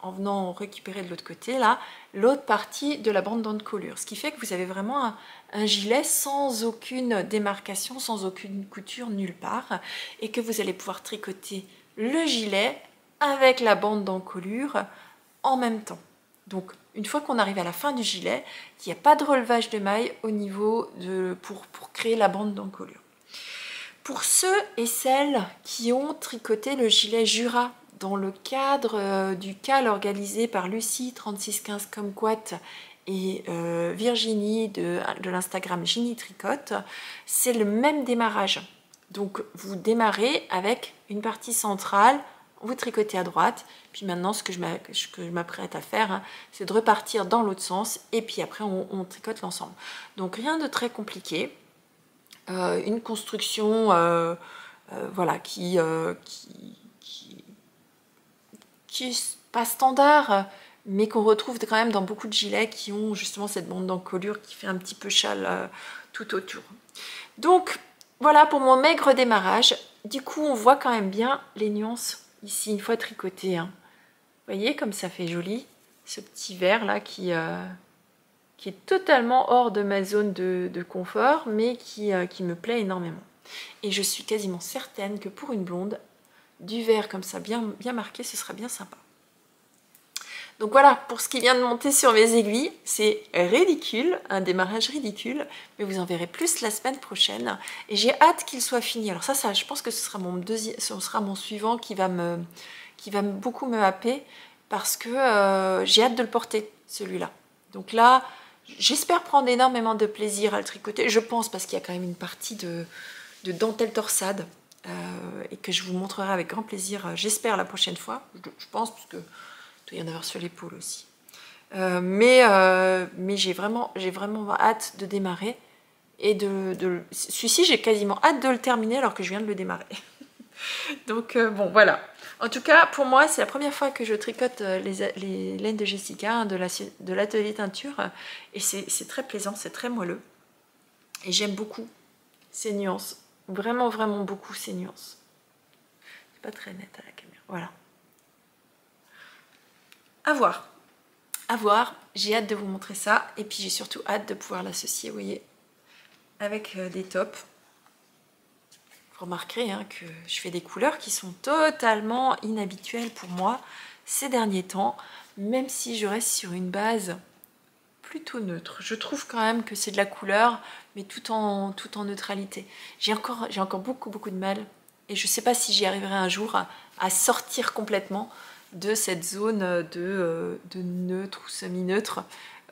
en venant récupérer de l'autre côté, là, l'autre partie de la bande d'encolure. Ce qui fait que vous avez vraiment un gilet sans aucune démarcation, sans aucune couture nulle part, et que vous allez pouvoir tricoter le gilet avec la bande d'encolure en même temps. Donc, une fois qu'on arrive à la fin du gilet, il n'y a pas de relevage de mailles au niveau pour créer la bande d'encolure. Pour ceux et celles qui ont tricoté le gilet Jura dans le cadre du CAL organisé par Lucie 3615 Kumquat et Virginie de l'Instagram Ginny Tricote, c'est le même démarrage. Donc vous démarrez avec une partie centrale, vous tricotez à droite, puis maintenant ce que je m'apprête à faire, hein, c'est de repartir dans l'autre sens et puis après on tricote l'ensemble. Donc rien de très compliqué. Une construction voilà, qui est pas standard, mais qu'on retrouve quand même dans beaucoup de gilets qui ont justement cette bande d'encolure qui fait un petit peu châle tout autour. Donc voilà pour mon maigre démarrage. Du coup on voit quand même bien les nuances ici une fois tricoté. Hein. Vous voyez comme ça fait joli, ce petit vert là qui est totalement hors de ma zone de confort, mais qui me plaît énormément. Et je suis quasiment certaine que pour une blonde, du vert comme ça, bien marqué, ce sera bien sympa. Donc voilà, pour ce qui vient de monter sur mes aiguilles, c'est ridicule, un démarrage ridicule, mais vous en verrez plus la semaine prochaine. Et j'ai hâte qu'il soit fini. Alors ça, je pense que ce sera mon suivant qui va beaucoup me happer, parce que j'ai hâte de le porter, celui-là. Donc là, j'espère prendre énormément de plaisir à le tricoter, je pense, parce qu'il y a quand même une partie de dentelle torsade et que je vous montrerai avec grand plaisir, j'espère, la prochaine fois. Je pense, parce que il doit y en avoir sur l'épaule aussi. Mais j'ai vraiment hâte de démarrer et celui-ci, j'ai quasiment hâte de le terminer alors que je viens de le démarrer. Donc bon, voilà. En tout cas, pour moi, c'est la première fois que je tricote les laines de Jessica, hein, de l'atelier teinture. Et c'est très plaisant, c'est très moelleux. Et j'aime beaucoup ces nuances. Vraiment, vraiment beaucoup ces nuances. C'est pas très net à la caméra. Voilà. À voir. À voir. J'ai hâte de vous montrer ça. Et puis, j'ai surtout hâte de pouvoir l'associer, vous voyez, avec des tops. Vous remarquerez hein, que je fais des couleurs qui sont totalement inhabituelles pour moi ces derniers temps, même si je reste sur une base plutôt neutre. Je trouve quand même que c'est de la couleur, mais tout en neutralité. J'ai encore beaucoup de mal, et je ne sais pas si j'y arriverai un jour à sortir complètement de cette zone de neutre ou semi-neutre.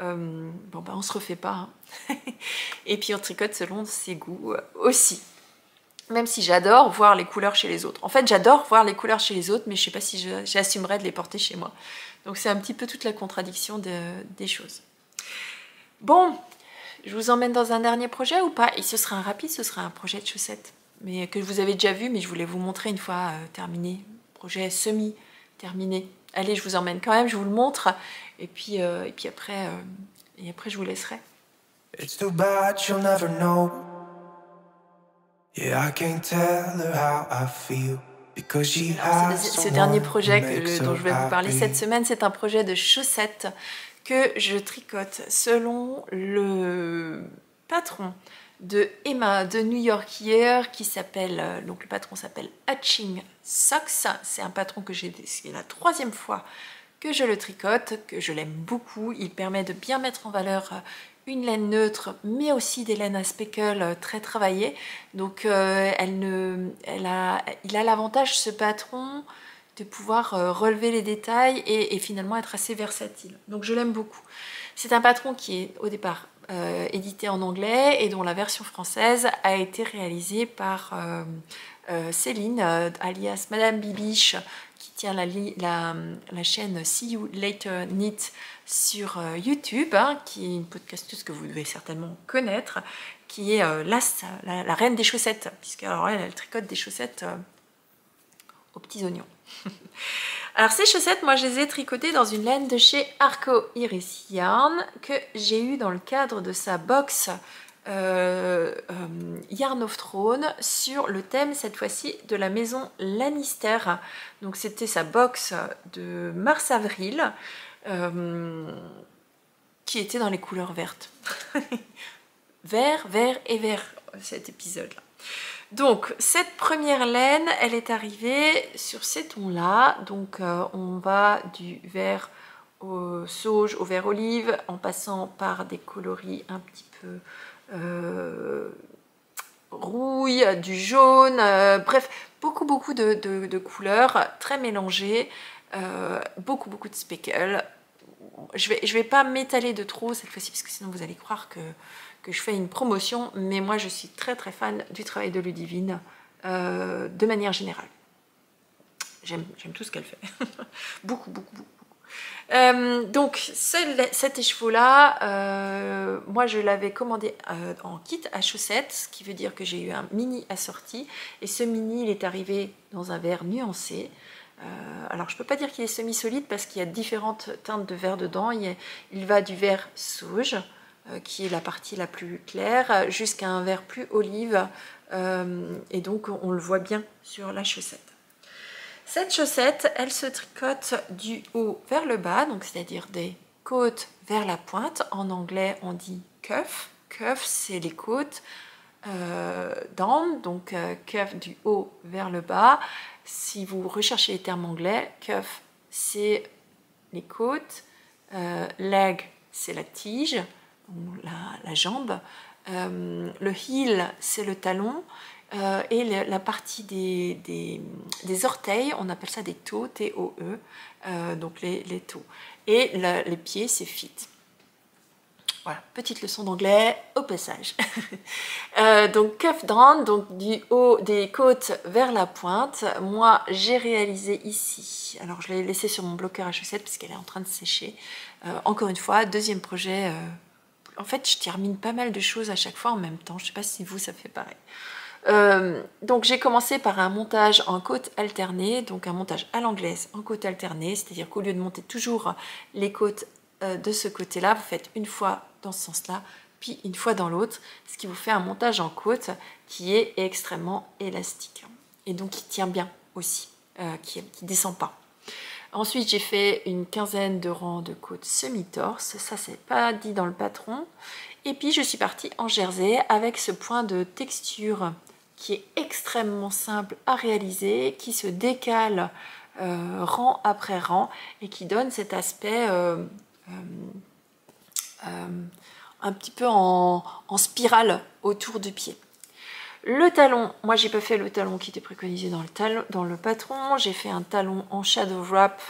Bon, bah, on se refait pas. Hein. Et puis on tricote selon ses goûts aussi. Même si j'adore voir les couleurs chez les autres. En fait, j'adore voir les couleurs chez les autres, mais je ne sais pas si j'assumerais de les porter chez moi. Donc c'est un petit peu toute la contradiction des choses. Bon, je vous emmène dans un dernier projet ou pas? Et ce sera un rapide, ce sera un projet de chaussettes. Mais que vous avez déjà vu, mais je voulais vous montrer une fois terminé. Projet semi-terminé. Allez, je vous emmène quand même, je vous le montre. Et puis après, je vous laisserai. It's too bad you'll never know. Yeah, I can't tell her how I feel. Ce dernier projet dont je vais vous parler cette semaine, c'est un projet de chaussettes que je tricote selon le patron de Emma de New York Year qui s'appelle, donc le patron s'appelle Hatching Socks. C'est un patron que c'est la 3e fois que je le tricote, que je l'aime beaucoup. Il permet de bien mettre en valeur une laine neutre, mais aussi des laines à speckle très travaillées. Donc il a l'avantage, ce patron, de pouvoir relever les détails et finalement être assez versatile. Donc je l'aime beaucoup. C'est un patron qui est au départ édité en anglais et dont la version française a été réalisée par Céline, alias Madame Bibiche, qui tient la chaîne See You Later Knit sur YouTube, hein, qui est une podcasteuse que vous devez certainement connaître, qui est la reine des chaussettes, puisque alors elle tricote des chaussettes aux petits oignons. Alors ces chaussettes, moi je les ai tricotées dans une laine de chez Arco Iris Yarn que j'ai eu dans le cadre de sa box Yarn of Throne sur le thème cette fois-ci de la maison Lannister. Donc c'était sa box de mars-avril qui était dans les couleurs vertes. Vert, vert et vert cet épisode-là. Donc cette première laine, elle est arrivée sur ces tons-là. Donc on va du vert au sauge, au vert olive, en passant par des coloris un petit peu rouille, du jaune, bref, beaucoup de couleurs très mélangées, beaucoup de speckles. Je vais pas m'étaler de trop cette fois-ci parce que sinon vous allez croire que je fais une promotion, mais moi je suis très fan du travail de Ludivine de manière générale. J'aime tout ce qu'elle fait. beaucoup. Donc cet écheveau-là, moi je l'avais commandé en kit à chaussettes, ce qui veut dire que j'ai eu un mini assorti, et ce mini il est arrivé dans un vert nuancé. Alors je peux pas dire qu'il est semi-solide parce qu'il y a différentes teintes de vert dedans. Il va du vert sauge, qui est la partie la plus claire, jusqu'à un vert plus olive, et donc on le voit bien sur la chaussette. Cette chaussette, elle se tricote du haut vers le bas, donc c'est-à-dire des côtes vers la pointe. En anglais, on dit cuff. Cuff, c'est les côtes down, donc cuff du haut vers le bas. Si vous recherchez les termes anglais, cuff, c'est les côtes, leg, c'est la tige, la jambe, le heel, c'est le talon, et la partie des orteils, on appelle ça des toes, T-O-E, donc les toes. Et les pieds, c'est feet. Voilà, petite leçon d'anglais au passage. Donc cuff down, donc du haut des côtes vers la pointe. Moi, j'ai réalisé ici. Alors, je l'ai laissé sur mon bloqueur à chaussettes puisqu'elle est en train de sécher. Encore une fois, deuxième projet. En fait, je termine pas mal de choses à chaque fois en même temps. Je ne sais pas si vous, ça fait pareil. Donc j'ai commencé par un montage en côte alternée, donc un montage à l'anglaise en côte alternée, c'est-à-dire qu'au lieu de monter toujours les côtes de ce côté-là, vous faites une fois dans ce sens-là, puis une fois dans l'autre, ce qui vous fait un montage en côte qui est extrêmement élastique et donc qui tient bien aussi, qui ne descend pas. Ensuite, j'ai fait une quinzaine de rangs de côtes semi-torse, ça c'est pas dit dans le patron. Et puis je suis partie en jersey avec ce point de texture qui est extrêmement simple à réaliser, qui se décale rang après rang et qui donne cet aspect un petit peu en spirale autour du pied. Le talon, moi j'ai pas fait le talon qui était préconisé dans le patron, j'ai fait un talon en shadow wrap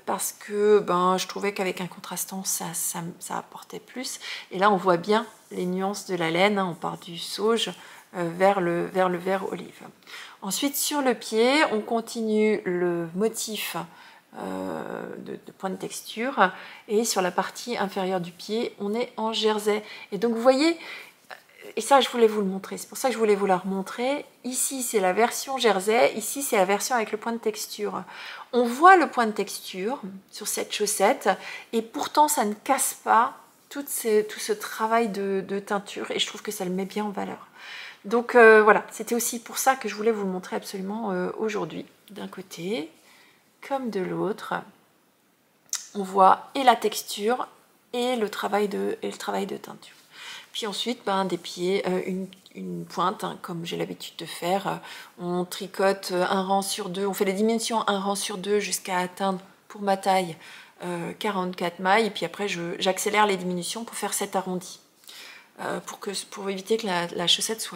parce que je trouvais qu'avec un contrastant ça apportait plus. Et là on voit bien les nuances de la laine, hein, on part du sauge vers le vert olive. Ensuite sur le pied, on continue le motif de point de texture, et sur la partie inférieure du pied, on est en jersey. Et donc vous voyez, et ça je voulais vous le montrer, c'est pour ça que je voulais vous la remontrer. Ici c'est la version jersey, ici c'est la version avec le point de texture. On voit le point de texture sur cette chaussette et pourtant ça ne casse pas tout ce travail de teinture, et je trouve que ça le met bien en valeur. Donc voilà, c'était aussi pour ça que je voulais vous le montrer absolument aujourd'hui. D'un côté comme de l'autre, on voit et la texture et le travail de teinture. Puis ensuite, des pieds, une pointe, hein, comme j'ai l'habitude de faire. On tricote un rang sur deux, on fait les dimensions un rang sur deux jusqu'à atteindre, pour ma taille, 44 mailles. Et puis après, j'accélère les diminutions pour faire 7 arrondis. Pour éviter que la chaussette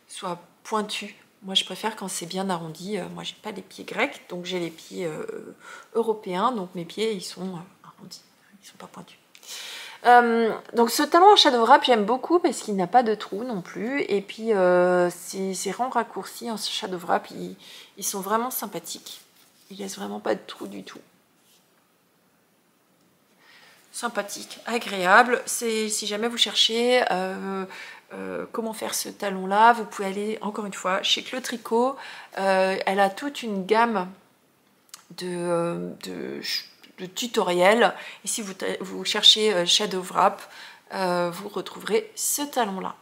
soit pointue. Moi, je préfère quand c'est bien arrondi. Moi, j'ai pas les pieds grecs, donc j'ai les pieds européens. Donc mes pieds, ils sont arrondis, ils sont pas pointus. Donc ce talon en shadow wrap, j'aime beaucoup parce qu'il n'a pas de trou non plus. Et puis ces rangs raccourcis en shadow wrap, ils sont vraiment sympathiques. Ils laissent vraiment pas de trou du tout. Sympathique, agréable. Si jamais vous cherchez comment faire ce talon là, vous pouvez aller encore une fois chez Clos Tricot. Elle a toute une gamme de tutoriels, et si vous cherchez shadow wrap, vous retrouverez ce talon là.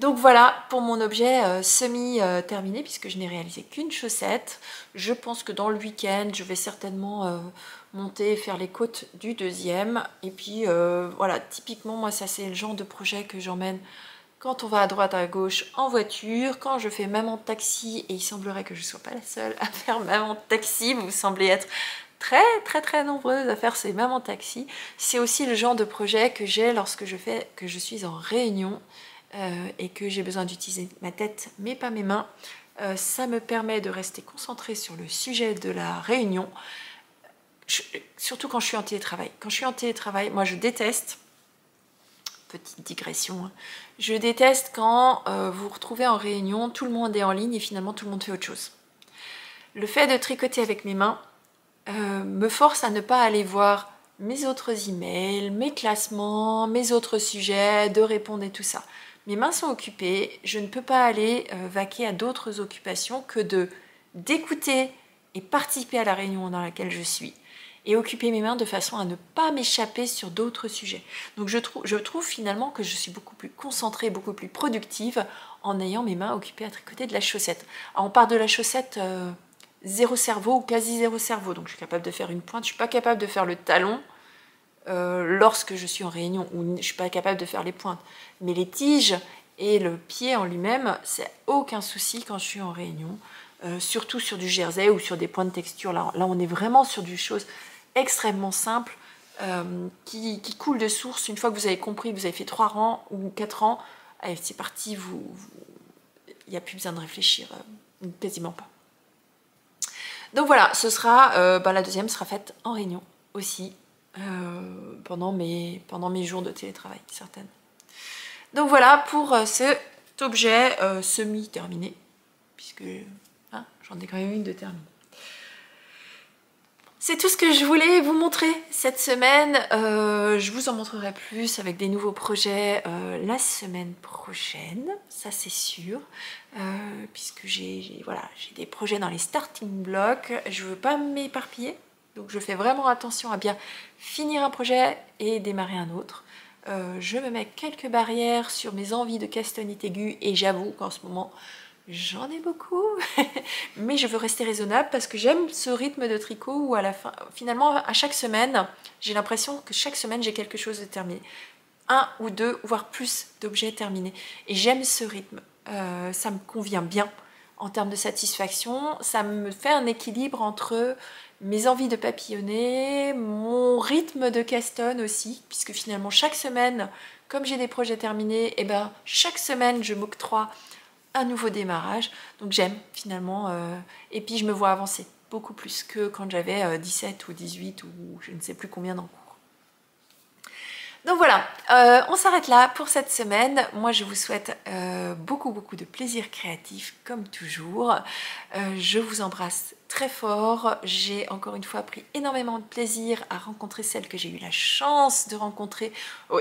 Donc voilà pour mon objet semi terminé, puisque je n'ai réalisé qu'une chaussette. Je pense que dans le week-end je vais certainement monter et faire les côtes du deuxième. Et puis voilà, typiquement moi ça c'est le genre de projet que j'emmène quand on va à droite à gauche en voiture, quand je fais même en taxi, et il semblerait que je ne sois pas la seule à faire même en taxi, vous semblez être très nombreuses à faire ces même en taxi. C'est aussi le genre de projet que j'ai lorsque je suis en réunion et que j'ai besoin d'utiliser ma tête mais pas mes mains. Ça me permet de rester concentrée sur le sujet de la réunion, surtout quand je suis en télétravail. Quand je suis en télétravail, moi je déteste, petite digression, hein, je déteste quand vous vous retrouvez en réunion, tout le monde est en ligne et finalement tout le monde fait autre chose. Le fait de tricoter avec mes mains me force à ne pas aller voir mes autres emails, mes classements, mes autres sujets, de répondre et tout ça. Mes mains sont occupées, je ne peux pas aller vaquer à d'autres occupations que d'écouter et participer à la réunion dans laquelle je suis et occuper mes mains de façon à ne pas m'échapper sur d'autres sujets. Donc je trouve finalement que je suis beaucoup plus concentrée, beaucoup plus productive en ayant mes mains occupées à tricoter de la chaussette. Alors on part de la chaussette zéro cerveau ou quasi zéro cerveau, donc je suis capable de faire une pointe, je suis pas capable de faire le talon lorsque je suis en réunion, ou je suis pas capable de faire les pointes, mais les tiges et le pied en lui-même, c'est aucun souci quand je suis en réunion, surtout sur du jersey ou sur des points de texture. Là on est vraiment sur des choses extrêmement simples qui coulent de source. Une fois que vous avez compris, vous avez fait 3 rangs ou 4 rangs, allez, c'est parti, il n'y a plus besoin de réfléchir, quasiment pas. Donc voilà, ce sera, la deuxième sera faite en réunion aussi, pendant mes jours de télétravail, certainement. Donc voilà pour cet objet semi-terminé, puisque j'en ai quand même une de terminée. C'est tout ce que je voulais vous montrer cette semaine. Je vous en montrerai plus avec des nouveaux projets la semaine prochaine, ça c'est sûr, puisque j'ai des projets dans les starting blocks. Je ne veux pas m'éparpiller, donc je fais vraiment attention à bien finir un projet et démarrer un autre. Je me mets quelques barrières sur mes envies de castagnette aiguë, et j'avoue qu'en ce moment j'en ai beaucoup, mais je veux rester raisonnable parce que j'aime ce rythme de tricot où à la fin, finalement, à chaque semaine, j'ai l'impression que chaque semaine j'ai quelque chose de terminé. 1 ou 2, voire plus d'objets terminés. Et j'aime ce rythme, ça me convient bien en termes de satisfaction. Ça me fait un équilibre entre mes envies de papillonner, mon rythme de castonne aussi, puisque finalement chaque semaine, comme j'ai des projets terminés, et chaque semaine je m'octroie un nouveau démarrage, donc j'aime finalement, et puis je me vois avancer beaucoup plus que quand j'avais 17 ou 18 ou je ne sais plus combien d'en cours. Donc voilà, on s'arrête là pour cette semaine. Moi je vous souhaite beaucoup de plaisir créatif comme toujours. Je vous embrasse très fort. J'ai encore une fois pris énormément de plaisir à rencontrer celles que j'ai eu la chance de rencontrer,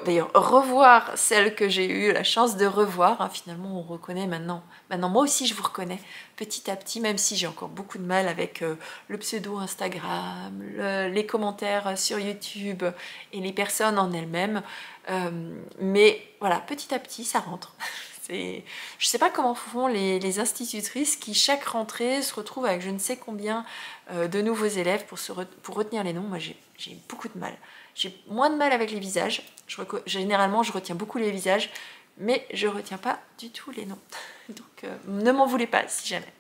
d'ailleurs revoir celles que j'ai eu la chance de revoir. Finalement on reconnaît maintenant moi aussi je vous reconnais petit à petit, même si j'ai encore beaucoup de mal avec le pseudo Instagram, les commentaires sur YouTube et les personnes en elles-mêmes, mais voilà, petit à petit ça rentre. Je ne sais pas comment font les institutrices qui chaque rentrée se retrouvent avec je ne sais combien de nouveaux élèves pour retenir les noms. Moi j'ai beaucoup de mal. J'ai moins de mal avec les visages. Généralement je retiens beaucoup les visages, mais je retiens pas du tout les noms. Donc ne m'en voulez pas si jamais.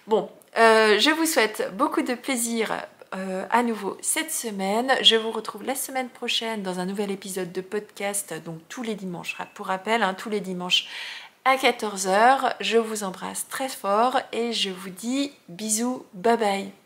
Bon, je vous souhaite beaucoup de plaisir à nouveau cette semaine. Je vous retrouve la semaine prochaine dans un nouvel épisode de podcast, donc tous les dimanches. Pour rappel, tous les dimanches à 14 h. Je vous embrasse très fort et je vous dis bisous, bye bye.